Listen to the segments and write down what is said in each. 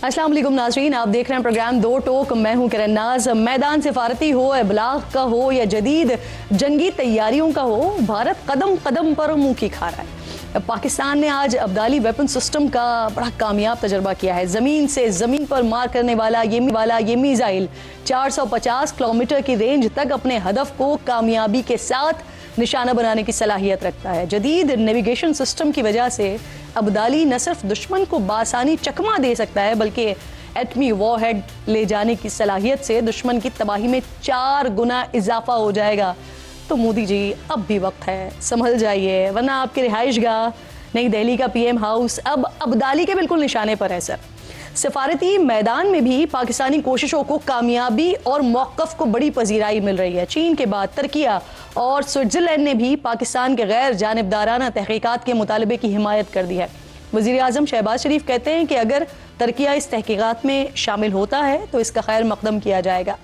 अस्सलाम वालेकुम नाज़रीन, आप देख रहे हैं प्रोग्राम दो टोक। मैं हूं किरण नाज। मैदान सिफारती हो, इबलाग का हो या जदीद जंगी तैयारियों का हो, भारत कदम कदम पर मुंह की खा रहा है। पाकिस्तान ने आज अब्दाली वेपन सिस्टम का बड़ा कामयाब तजर्बा किया है। ज़मीन से ज़मीन पर मार करने वाला ये मिसाइल 450 किलोमीटर की रेंज तक अपने हदफ को कामयाबी के साथ निशाना बनाने की सलाहियत रखता है। जदीद नेविगेशन सिस्टम की वजह से अब्दाली न सिर्फ दुश्मन को बासानी चकमा दे सकता है, बल्कि एटमी वॉरहेड ले जाने की सलाहियत से दुश्मन की तबाही में 4 गुना इजाफा हो जाएगा। तो मोदी जी, अब भी वक्त है, संभल जाइए, वरना आपके रिहाइशगाह नई दिल्ली का पीएम हाउस अब अब्दाली के बिल्कुल निशाने पर है। सिफारती मैदान में भी पाकिस्तानी कोशिशों को कामयाबी और मौक़िफ़ को बड़ी पजीराई मिल रही है। चीन के बाद तुर्किया और स्विट्ज़रलैंड ने भी पाकिस्तान के गैर जानिबदाराना तहकीकात के मुतालबे की हिमायत कर दी है। वज़ीर-ए-आज़म शहबाज शरीफ कहते हैं कि अगर तुर्किया इस तहकीकात में शामिल होता है तो इसका खैर मकदम किया जाएगा।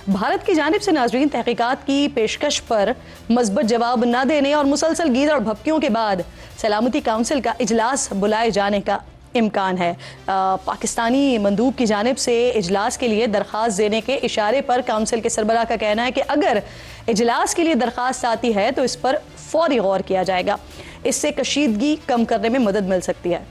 भारत की जानिब से नाज़रीन तहकीकात की पेशकश पर मज़बूत जवाब न देने और मुसलसल गीदड़ और भपकियों के बाद सलामती काउंसिल का इजलास बुलाए जाने का इम्कान है। पाकिस्तानी मंदूब की जानिब से इजलास के लिए दरख्वास्त देने के इशारे पर काउंसिल के सरबराह का कहना है कि अगर इजलास के लिए दरख्वास्त आती है तो इस पर फौरी गौर किया जाएगा। इससे कशीदगी कम करने में मदद मिल सकती है।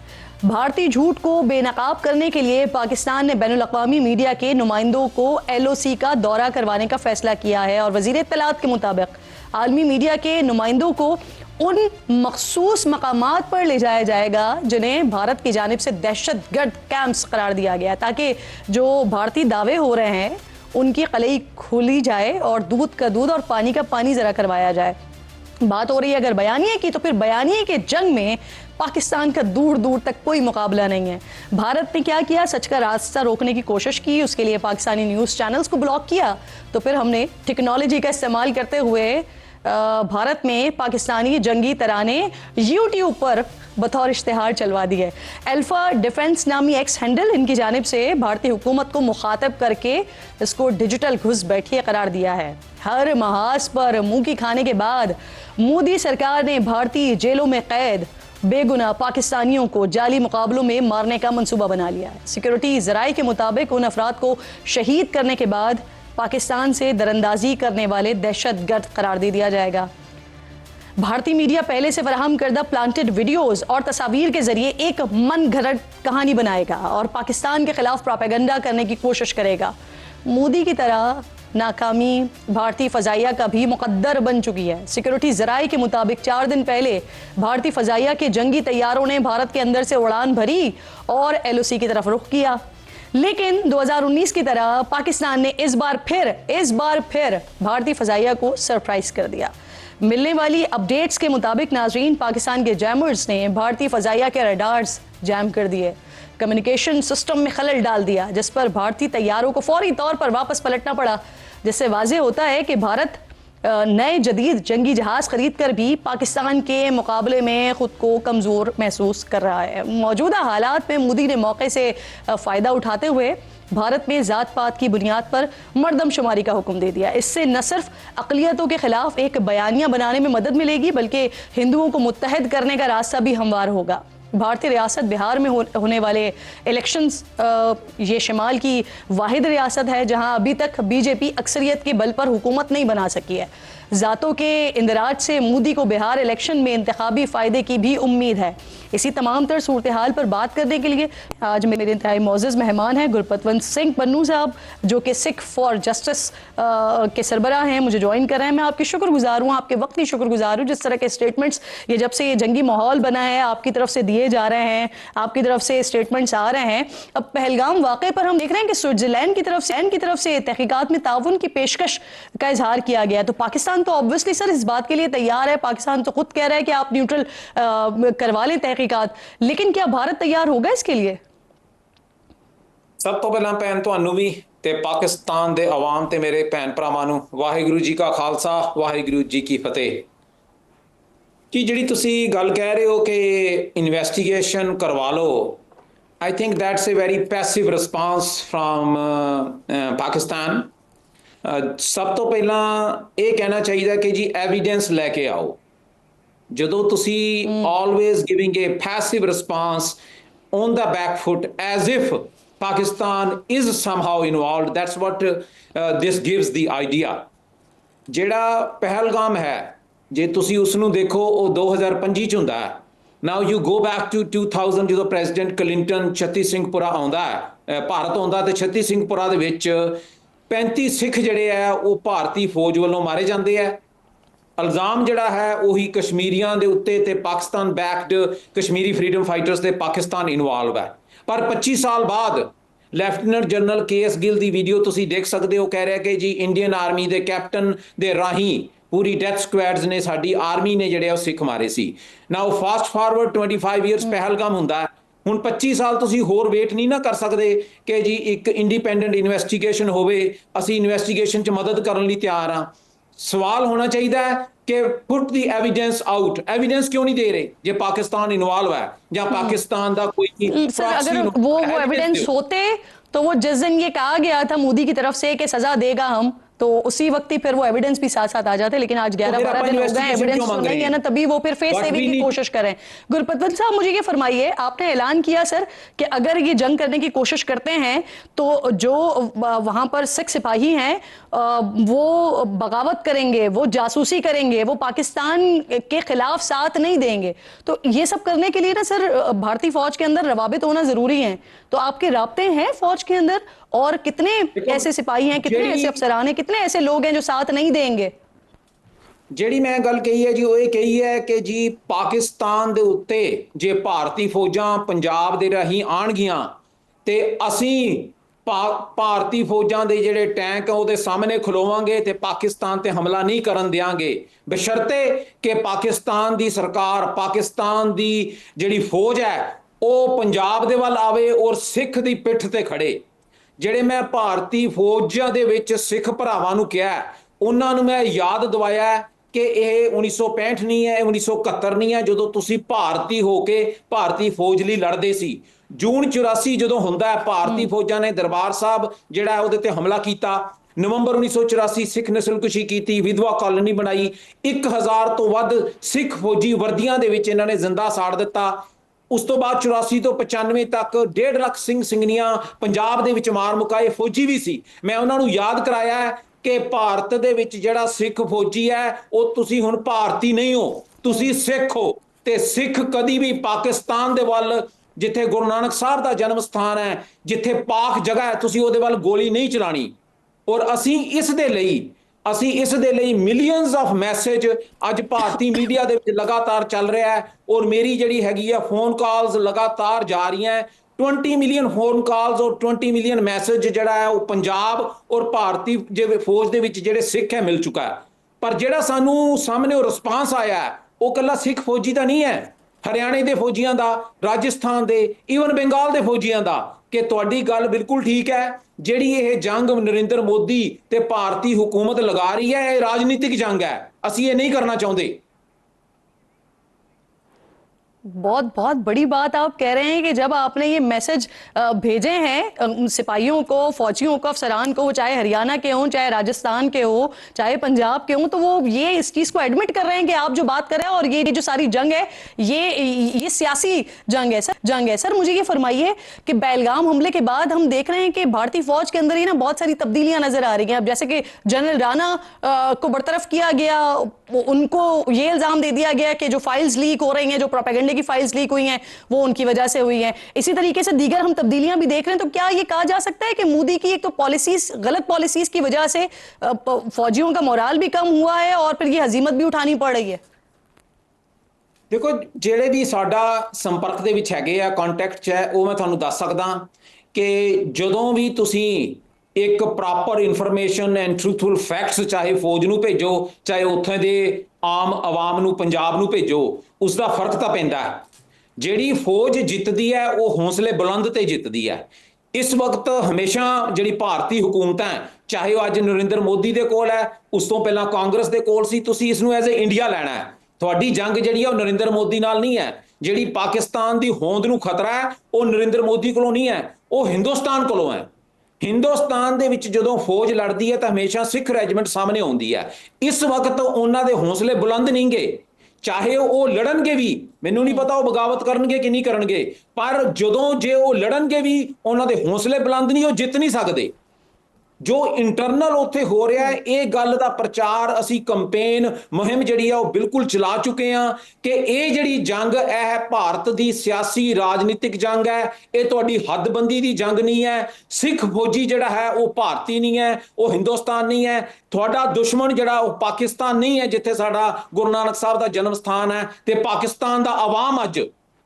भारतीय झूठ को बेनकाब करने के लिए पाकिस्तान ने बैनुल-अक़वामी मीडिया के नुमाइंदों को LOC का दौरा करवाने का फैसला किया है और वज़ीर इत्तलात के मुताबिक आलमी मीडिया के नुमाइंदों को उन मखसूस मकामात पर ले जाया जाएगा जिन्हें भारत की जानिब से दहशतगर्द कैंप्स करार दिया गया, ताकि जो भारतीय दावे हो रहे हैं उनकी कलई खोली जाए और दूध का दूध और पानी का पानी ज़रा करवाया जाए। बात हो रही है अगर बयानिए की, तो फिर बयानिए के जंग में पाकिस्तान का दूर दूर तक कोई मुकाबला नहीं है। भारत ने क्या किया, सच का रास्ता रोकने की कोशिश की, उसके लिए पाकिस्तानी न्यूज़ चैनल्स को ब्लॉक किया। तो फिर हमने टेक्नोलॉजी का इस्तेमाल करते हुए भारत में पाकिस्तानी जंगी तराने यूट्यूब पर बतौर इश्तिहार चलवा दिए। अल्फा डिफेंस नामी एक्स हैंडल इनकी जानिब से भारतीय हुकूमत को मुखातब करके इसको डिजिटल घुसपैठिया करार दिया है। हर महाज पर मुंह की खाने के बाद मोदी सरकार ने भारतीय जेलों में कैद बेगुनाह पाकिस्तानियों को जाली मुकाबलों में मारने का मंसूबा बना लिया है। सिक्योरिटी ज़राए के मुताबिक उन अफराद को शहीद करने के बाद पाकिस्तान से दरअंदाजी करने वाले दहशतगर्द करार दे दिया जाएगा। भारतीय मीडिया पहले से फराहम करदा प्लांटेड वीडियोस और तस्वीर के जरिए एक मन घड़त कहानी बनाएगा और पाकिस्तान के खिलाफ प्रोपेगेंडा करने की कोशिश करेगा। मोदी की तरह नाकामी भारतीय फ़ज़ाइया का भी मुक़द्दर बन चुकी है। सिक्योरिटी ज़राए के मुताबिक 4 दिन पहले भारतीय फ़ज़ाइया के जंगी तैयारों ने भारत के अंदर से उड़ान भरी और LOC की तरफ रुख किया, लेकिन 2019 की तरह पाकिस्तान ने इस बार फिर भारतीय फ़ज़ाइया को सरप्राइज कर दिया। मिलने वाली अपडेट्स के मुताबिक नाज़रीन पाकिस्तान के जैमर्स ने भारतीय फ़ज़ाइया के रडार्स जैम कर दिए, कम्युनिकेशन सिस्टम में खलल डाल दिया, जिस पर भारतीय तैयारों को फौरी तौर पर वापस पलटना पड़ा, जिससे वाज़े होता है कि भारत नए जदीद जंगी जहाज़ खरीद कर भी पाकिस्तान के मुकाबले में ख़ुद को कमज़ोर महसूस कर रहा है। मौजूदा हालात में मोदी ने मौके से फ़ायदा उठाते हुए भारत में ज़ात पात की बुनियाद पर मर्दमशुमारी का हुक्म दे दिया। इससे न सिर्फ अक़लियतों के ख़िलाफ़ एक बयानिया बनाने में मदद मिलेगी, बल्कि हिंदुओं को मुत्तहद करने का रास्ता भी हमवार होगा। भारतीय रियासत बिहार में होने वाले इलेक्शंस ये शिमाल की वाहिद रियासत है जहां अभी तक बीजेपी अक्सरियत के बल पर हुकूमत नहीं बना सकी है। ज़ातों के इंदराज से मोदी को बिहार इलेक्शन में इंतखाबी फ़ायदे की भी उम्मीद है। इसी तमाम तर सूरत हाल पर बात करने के लिए आज मेरे इंतहाई मोअज़्ज़ज़ मेहमान हैं गुरपतवंत सिंह पन्नू साहब, जो कि सिख फॉर जस्टिस के सरबराह हैं, मुझे ज्वाइन कर रहे हैं। मैं आपकी शुक्रगुजार हूँ, आपके वक्त की शुक्रगुजार हूँ। जिस तरह के स्टेटमेंट्स ये जब से ये जंगी माहौल बना है आपकी तरफ से दिए जा रहे हैं, आपकी तरफ से स्टेटमेंट्स आ रहे हैं। अब पहलगाम वाक़े पर हम देख रहे हैं कि स्विट्ज़रलैंड की तरफ से तहकीकात में ताउन की पेशकश का इजहार किया गया। तो पाकिस्तान तो ऑब्वियसली सर इस बात के लिए तैयार है, पाकिस्तान तो खुद कह रहा है कि आप न्यूट्रल करवा लें तहकीकात, लेकिन क्या भारत तैयार होगा इसके लिए? सब तो पहला भैन तुहानू भी ते पाकिस्तान दे अवाम ते मेरे भैन भरावां नू वाहिगुरू जी का खालसा वाहिगुरू जी की फतेह। कि जिहड़ी तुसी गल कह रहे हो कि इन्वेस्टिगेशन करवा लो, I think that's a very passive response from Pakistan. सब तो पहला ये कहना चाहिए कि जी एविडेंस लैके आओ। ਜਦੋਂ ਤੁਸੀਂ always giving a passive response on the back foot as if Pakistan is somehow involved. That's what this gives the idea. ਜਿਹੜਾ ਪਹਿਲਗਾਮ ਹੈ, ਜੇ ਤੁਸੀਂ ਉਸ ਨੂੰ ਦੇਖੋ, ਉਹ 2025 ਚ ਹੁੰਦਾ ਹੈ। Now you go back to 2000, ਜਦੋਂ ਪ੍ਰੈਜ਼ੀਡੈਂਟ ਕਲਿੰਟਨ ਛੱਤੀ ਸਿੰਘਪੁਰਾ ਆਉਂਦਾ ਹੈ, ਭਾਰਤ ਆਉਂਦਾ, ਤੇ ਛੱਤੀ ਸਿੰਘਪੁਰਾ ਦੇ ਵਿੱਚ 35 ਸਿੱਖ ਜਿਹੜੇ ਆ ਉਹ ਭਾਰਤੀ ਫੌਜ ਵੱਲੋਂ ਮਾਰੇ ਜਾਂਦੇ ਆ। ਇਲਜ਼ਾਮ ਜਿਹੜਾ ਹੈ ਉਹੀ ਕਸ਼ਮੀਰੀਆਂ ਦੇ ਉੱਤੇ, ਤੇ Pakistan backed Kashmiri freedom fighters ਤੇ ਪਾਕਿਸਤਾਨ ਇਨਵੋਲਵ ਹੈ। ਪਰ 25 ਸਾਲ ਬਾਅਦ ਲੈਫਟੀਨੈਂਟ ਜਨਰਲ KS ਗਿੱਲ ਦੀ ਵੀਡੀਓ ਤੁਸੀਂ ਦੇਖ ਸਕਦੇ ਹੋ, ਕਹਿ ਰਿਹਾ ਕਿ ਜੀ ਇੰਡੀਅਨ ਆਰਮੀ ਦੇ ਕੈਪਟਨ ਦੇ ਰਾਹੀਂ ਪੂਰੀ ਡੈਥ ਸਕੁਐਡਸ ਨੇ, ਸਾਡੀ ਆਰਮੀ ਨੇ ਜਿਹੜੇ ਉਹ ਸਿੱਖ ਮਾਰੇ ਸੀ। ਨਾਓ ਫਾਸਟ ਫਾਰਵਰਡ 25 ਇਅਰਸ ਪਹਿਲਗਾਮ ਹੁੰਦਾ, ਹੁਣ 25 ਸਾਲ ਤੁਸੀਂ ਹੋਰ ਵੇਟ ਨਹੀਂ ਨਾ ਕਰ ਸਕਦੇ ਕਿ ਜੀ ਇੱਕ ਇੰਡੀਪੈਂਡੈਂਟ ਇਨਵੈਸਟੀਗੇਸ਼ਨ ਹੋਵੇ। ਅਸੀਂ ਇਨਵੈਸਟੀਗੇਸ਼ਨ 'ਚ ਮਦਦ ਕਰਨ ਲਈ ਤਿਆਰ ਹਾਂ। ਸਵਾਲ ਹੋਣਾ ਚਾਹੀਦਾ ਹੈ ਕਿ ਪੁੱਟ ਦੀ ਐਵੀਡੈਂਸ ਆਊਟ। एविडेंस क्यों नहीं दे रहे? जे पाकिस्तान इन्वॉल्व है या पाकिस्तान का कोई सर, अगर वो एविडेंस होते तो वो जिस दिन ये कहा गया था मोदी की तरफ से कि सजा देगा हम, तो उसी वक्त ही फिर वो एविडेंस भी साथ साथ आ जाते। लेकिन आज 11-12 दिन हो गए, एविडेंस तो नहीं है ना, तभी वो फिर फेस सेविंग की कोशिश करें। गुरपतवंत साहब, मुझे ये फरमाइए, आपने ऐलान किया सर कि अगर ये जंग करने की कोशिश करते हैं तो जो वहां पर सिख सिपाही हैं वो बगावत करेंगे, वो जासूसी करेंगे, वो पाकिस्तान के खिलाफ साथ नहीं देंगे। तो ये सब करने के लिए ना सर भारतीय फौज के अंदर रवाबित होना जरूरी है। तो आपके राब्ते हैं फौज के अंदर, और कितने ऐसे सिपाही हैं, कितने ऐसे अफसरान हैं, कितने ऐसे लोग हैं जो साथ नहीं देंगे? ਜਿਹੜੀ ਮੈਂ ਗੱਲ ਕਹੀ ਹੈ ਜੀ, ਉਹ ਇਹ ਕਹੀ ਹੈ ਕਿ ਜੀ ਪਾਕਿਸਤਾਨ ਦੇ ਉੱਤੇ ਜੇ ਭਾਰਤੀ ਫੌਜਾਂ ਪੰਜਾਬ ਦੇ ਰਾਹੀਂ ਆਣਗੀਆਂ ਤੇ ਅਸੀਂ ਭਾਰਤੀ ਫੌਜਾਂ ਦੇ ਜਿਹੜੇ ਟੈਂਕ ਆ ਉਹਦੇ ਸਾਹਮਣੇ ਖਲੋਵਾਂਗੇ ਤੇ ਪਾਕਿਸਤਾਨ ਤੇ ਹਮਲਾ ਨਹੀਂ ਕਰਨ ਦਿਆਂਗੇ, ਬਸ਼ਰਤੇ ਕਿ ਪਾਕਿਸਤਾਨ ਦੀ ਸਰਕਾਰ, ਪਾਕਿਸਤਾਨ ਦੀ ਜਿਹੜੀ ਫੌਜ ਹੈ ਉਹ ਪੰਜਾਬ ਦੇ ਵੱਲ ਆਵੇ ਔਰ ਸਿੱਖ ਦੀ ਪਿੱਠ ਤੇ ਖੜੇ। ਜਿਹੜੇ ਮੈਂ ਭਾਰਤੀ ਫੌਜਾਂ ਦੇ ਵਿੱਚ ਸਿੱਖ ਭਰਾਵਾਂ ਨੂੰ ਕਿਹਾ, ਉਹਨਾਂ ਨੂੰ ਮੈਂ ਯਾਦ ਦਿਵਾਇਆ ਕਿ ਇਹ 1965 ਨਹੀਂ ਹੈ, ਇਹ 1971 ਨਹੀਂ ਹੈ, ਜਦੋਂ ਤੁਸੀਂ ਭਾਰਤੀ ਹੋ ਕੇ ਭਾਰਤੀ ਫੌਜ ਲਈ ਲੜਦੇ ਸੀ। ਜੂਨ 84 ਜਦੋਂ ਹੁੰਦਾ ਹੈ, ਭਾਰਤੀ ਫੌਜਾਂ ਨੇ ਦਰਬਾਰ ਸਾਹਿਬ ਜਿਹੜਾ ਹੈ ਉਹਦੇ ਤੇ ਹਮਲਾ ਕੀਤਾ। ਨਵੰਬਰ 1984 ਸਿੱਖ ਨਸਲਕੁਸ਼ੀ ਕੀਤੀ, ਵਿਧਵਾ ਕਾਲੋਨੀ ਬਣਾਈ, 1000 ਤੋਂ ਵੱਧ ਸਿੱਖ ਫੌਜੀ ਵਰਦੀਆਂ ਦੇ ਵਿੱਚ ਇਹਨਾਂ ਨੇ ਜ਼ਿੰਦਾ ਸਾੜ ਦਿੱਤਾ। ਉਸ ਤੋਂ ਬਾਅਦ 84 ਤੋਂ 95 ਤੱਕ 1.5 ਲੱਖ ਸਿੰਘ ਸਿੰਘਣੀਆਂ ਪੰਜਾਬ ਦੇ ਵਿੱਚ ਮਾਰ ਮੁਕਾਏ ਫੌਜੀ ਵੀ ਸੀ। ਮੈਂ ਉਹਨਾਂ ਨੂੰ ਯਾਦ ਕਰਾਇਆ ਕਿ ਭਾਰਤ ਦੇ ਵਿੱਚ ਜਿਹੜਾ ਸਿੱਖ ਫੌਜੀ ਹੈ ਉਹ ਤੁਸੀਂ ਹੁਣ ਭਾਰਤੀ ਨਹੀਂ ਹੋ, ਤੁਸੀਂ ਸਿੱਖ ਹੋ। ਤੇ ਸਿੱਖ ਕਦੀ ਵੀ ਪਾਕਿਸਤਾਨ ਦੇ ਵੱਲ, ਜਿੱਥੇ ਗੁਰੂ ਨਾਨਕ ਸਾਹਿਬ ਦਾ ਜਨਮ ਸਥਾਨ ਹੈ, ਜਿੱਥੇ ਪਾਕ ਜਗ੍ਹਾ ਹੈ, ਤੁਸੀਂ ਉਹਦੇ ਵੱਲ ਗੋਲੀ ਨਹੀਂ ਚਲਾਣੀ। ਔਰ ਅਸੀਂ ਇਸ ਦੇ ਲਈ ਮਿਲੀਅਨਸ ਆਫ ਮੈਸੇਜ ਅੱਜ ਭਾਰਤੀ ਮੀਡੀਆ ਦੇ ਵਿੱਚ ਲਗਾਤਾਰ ਚੱਲ ਰਿਹਾ ਹੈ। ਔਰ ਮੇਰੀ ਜਿਹੜੀ ਹੈਗੀ ਆ ਫੋਨ ਕਾਲਸ ਲਗਾਤਾਰ ਜਾ ਰਹੀਆਂ, 20 ਮਿਲੀਅਨ ਫੋਨ ਕਾਲਸ ਔਰ 20 ਮਿਲੀਅਨ ਮੈਸੇਜ ਜਿਹੜਾ ਹੈ ਉਹ ਪੰਜਾਬ ਔਰ ਭਾਰਤੀ ਜਿਵੇਂ ਫੌਜ ਦੇ ਵਿੱਚ ਜਿਹੜੇ ਸਿੱਖ ਹੈ ਮਿਲ ਚੁੱਕਾ ਹੈ। ਪਰ ਜਿਹੜਾ ਸਾਨੂੰ ਸਾਹਮਣੇ ਉਹ ਰਿਸਪਾਂਸ ਆਇਆ ਉਹ ਇਕੱਲਾ ਸਿੱਖ ਫੌਜੀ ਦਾ ਨਹੀਂ ਹੈ, ਹਰਿਆਣੇ ਦੇ ਫੌਜੀਆਂ ਦਾ, ਰਾਜਸਥਾਨ ਦੇ, ਈਵਨ ਬੰਗਾਲ ਦੇ ਫੌਜੀਆਂ ਦਾ, ਕਿ ਤੁਹਾਡੀ ਗੱਲ ਬਿਲਕੁਲ ਠੀਕ ਹੈ। ਜਿਹੜੀ ਇਹ ਜੰਗ ਨਰਿੰਦਰ ਮੋਦੀ ਤੇ ਭਾਰਤੀ ਹੁਕੂਮਤ ਲਗਾ ਰਹੀ ਹੈ, ਇਹ ਰਾਜਨੀਤਿਕ ਜੰਗ है, ਅਸੀਂ ਇਹ नहीं करना चाहते। बहुत बहुत बड़ी बात आप कह रहे हैं कि जब आपने ये मैसेज भेजे हैं सिपाहियों को, फौजियों को, अफसरान को, चाहे हरियाणा के हों, चाहे राजस्थान के हो, चाहे पंजाब के हों, तो वो ये इस चीज़ को एडमिट कर रहे हैं कि आप जो बात कर रहे हैं और ये जो सारी जंग है ये सियासी जंग है। सर मुझे ये फरमाइए कि बेलगाम हमले के बाद हम देख रहे हैं कि भारतीय फौज के अंदर ही ना बहुत सारी तब्दीलियां नजर आ रही हैं। अब जैसे कि जनरल राणा को बरतरफ किया गया, उनको ये इल्जाम दे दिया गया कि जो फाइल्स लीक हो रही हैं, जो प्रोपेगेंडा की फाइल्स लीक हुई हैं, वो उनकी वजह से हुई हैं। इसी तरीके से दीगर हम तब्दीलियां भी देख रहे हैं। तो क्या ये कहा जा सकता है कि मोदी की एक तो पॉलिसीज, गलत पॉलिसीज की वजह से फौजियों का मोराल भी कम हुआ है और फिर ये हजीमत भी उठानी पड़ रही है? देखो, ਜਿਹੜੇ ਵੀ ਸਾਡਾ ਸੰਪਰਕ ਦੇ ਵਿੱਚ ਹੈਗੇ ਆ, ਕੰਟੈਕਟ 'ਚ ਹੈ, ਉਹ ਮੈਂ ਤੁਹਾਨੂੰ ਦੱਸ ਸਕਦਾ ਕਿ ਜਦੋਂ ਵੀ ਤੁਸੀਂ ਇੱਕ proper information and truthful facts ਚਾਹੇ ਫੌਜ ਨੂੰ ਭੇਜੋ, ਚਾਹੇ ਉੱਥੇ ਦੇ ਆਮ ਆਵਾਮ ਨੂੰ, ਪੰਜਾਬ ਨੂੰ ਭੇਜੋ, ਉਸ ਦਾ ਫਰਕ ਤਾਂ ਪੈਂਦਾ ਹੈ। ਜਿਹੜੀ ਫੌਜ ਜਿੱਤਦੀ ਹੈ ਉਹ ਹੌਸਲੇ ਬੁਲੰਦ ਤੇ ਜਿੱਤਦੀ ਹੈ। ਇਸ ਵਕਤ ਹਮੇਸ਼ਾ ਜਿਹੜੀ ਭਾਰਤੀ ਹਕੂਮਤ ਹੈ, ਚਾਹੇ ਉਹ ਅੱਜ ਨਰਿੰਦਰ ਮੋਦੀ ਦੇ ਕੋਲ ਹੈ, ਉਸ ਤੋਂ ਪਹਿਲਾਂ ਕਾਂਗਰਸ ਦੇ ਕੋਲ ਸੀ, ਤੁਸੀਂ ਇਸ ਨੂੰ ਐਜ਼ ਅ ਇੰਡੀਆ ਲੈਣਾ ਹੈ। ਤੁਹਾਡੀ ਜੰਗ ਜਿਹੜੀ ਹੈ ਉਹ ਨਰਿੰਦਰ ਮੋਦੀ ਨਾਲ ਨਹੀਂ ਹੈ। ਜਿਹੜੀ ਪਾਕਿਸਤਾਨ ਦੀ ਹੋਂਦ ਨੂੰ ਖਤਰਾ ਹੈ ਉਹ ਨਰਿੰਦਰ ਮੋਦੀ ਕੋਲੋਂ ਨਹੀਂ ਹੈ, ਉਹ ਹਿੰਦੁਸਤਾਨ ਕੋਲੋਂ ਹੈ। ਹਿੰਦੁਸਤਾਨ ਦੇ ਵਿੱਚ ਜਦੋਂ ਫੌਜ ਲੜਦੀ ਹੈ ਤਾਂ ਹਮੇਸ਼ਾ ਸਿੱਖ ਰੈਜੀਮੈਂਟ ਸਾਹਮਣੇ ਆਉਂਦੀ ਹੈ। ਇਸ ਵਕਤ ਉਹਨਾਂ ਦੇ ਹੌਸਲੇ ਬੁਲੰਦ ਨਹੀਂਗੇ। ਚਾਹੇ ਉਹ ਲੜਨਗੇ ਵੀ, ਮੈਨੂੰ ਨਹੀਂ ਪਤਾ ਉਹ ਬਗਾਵਤ ਕਰਨਗੇ ਕਿ ਨਹੀਂ ਕਰਨਗੇ, ਪਰ ਜਦੋਂ ਜੇ ਉਹ ਲੜਨਗੇ ਵੀ ਉਹਨਾਂ ਦੇ ਹੌਸਲੇ ਬੁਲੰਦ ਨਹੀਂ, ਉਹ ਜਿੱਤ ਨਹੀਂ ਸਕਦੇ। ਜੋ ਇੰਟਰਨਲ ਉੱਥੇ ਹੋ ਰਿਹਾ ਹੈ, ਇਹ ਗੱਲ ਦਾ ਪ੍ਰਚਾਰ ਅਸੀਂ ਕੰਪੇਨ ਮੁਹਿੰਮ ਜਿਹੜੀ ਆ ਉਹ ਬਿਲਕੁਲ ਚਲਾ ਚੁੱਕੇ ਹਾਂ ਕਿ ਇਹ ਜਿਹੜੀ ਜੰਗ ਇਹ ਭਾਰਤ ਦੀ ਸਿਆਸੀ ਰਾਜਨੀਤਿਕ ਜੰਗ ਹੈ, ਇਹ ਤੁਹਾਡੀ ਹੱਦਬੰਦੀ ਦੀ ਜੰਗ ਨਹੀਂ ਹੈ। ਸਿੱਖ ਫੌਜੀ ਜਿਹੜਾ ਹੈ ਉਹ ਭਾਰਤੀ ਨਹੀਂ ਹੈ, ਉਹ ਹਿੰਦੁਸਤਾਨ ਨਹੀਂ ਹੈ। ਤੁਹਾਡਾ ਦੁਸ਼ਮਣ ਜਿਹੜਾ ਉਹ ਪਾਕਿਸਤਾਨ ਨਹੀਂ ਹੈ, ਜਿੱਥੇ ਸਾਡਾ ਗੁਰੂ ਨਾਨਕ ਸਾਹਿਬ ਦਾ ਜਨਮ ਸਥਾਨ ਹੈ। ਤੇ ਪਾਕਿਸਤਾਨ ਦਾ ਆਵਾਮ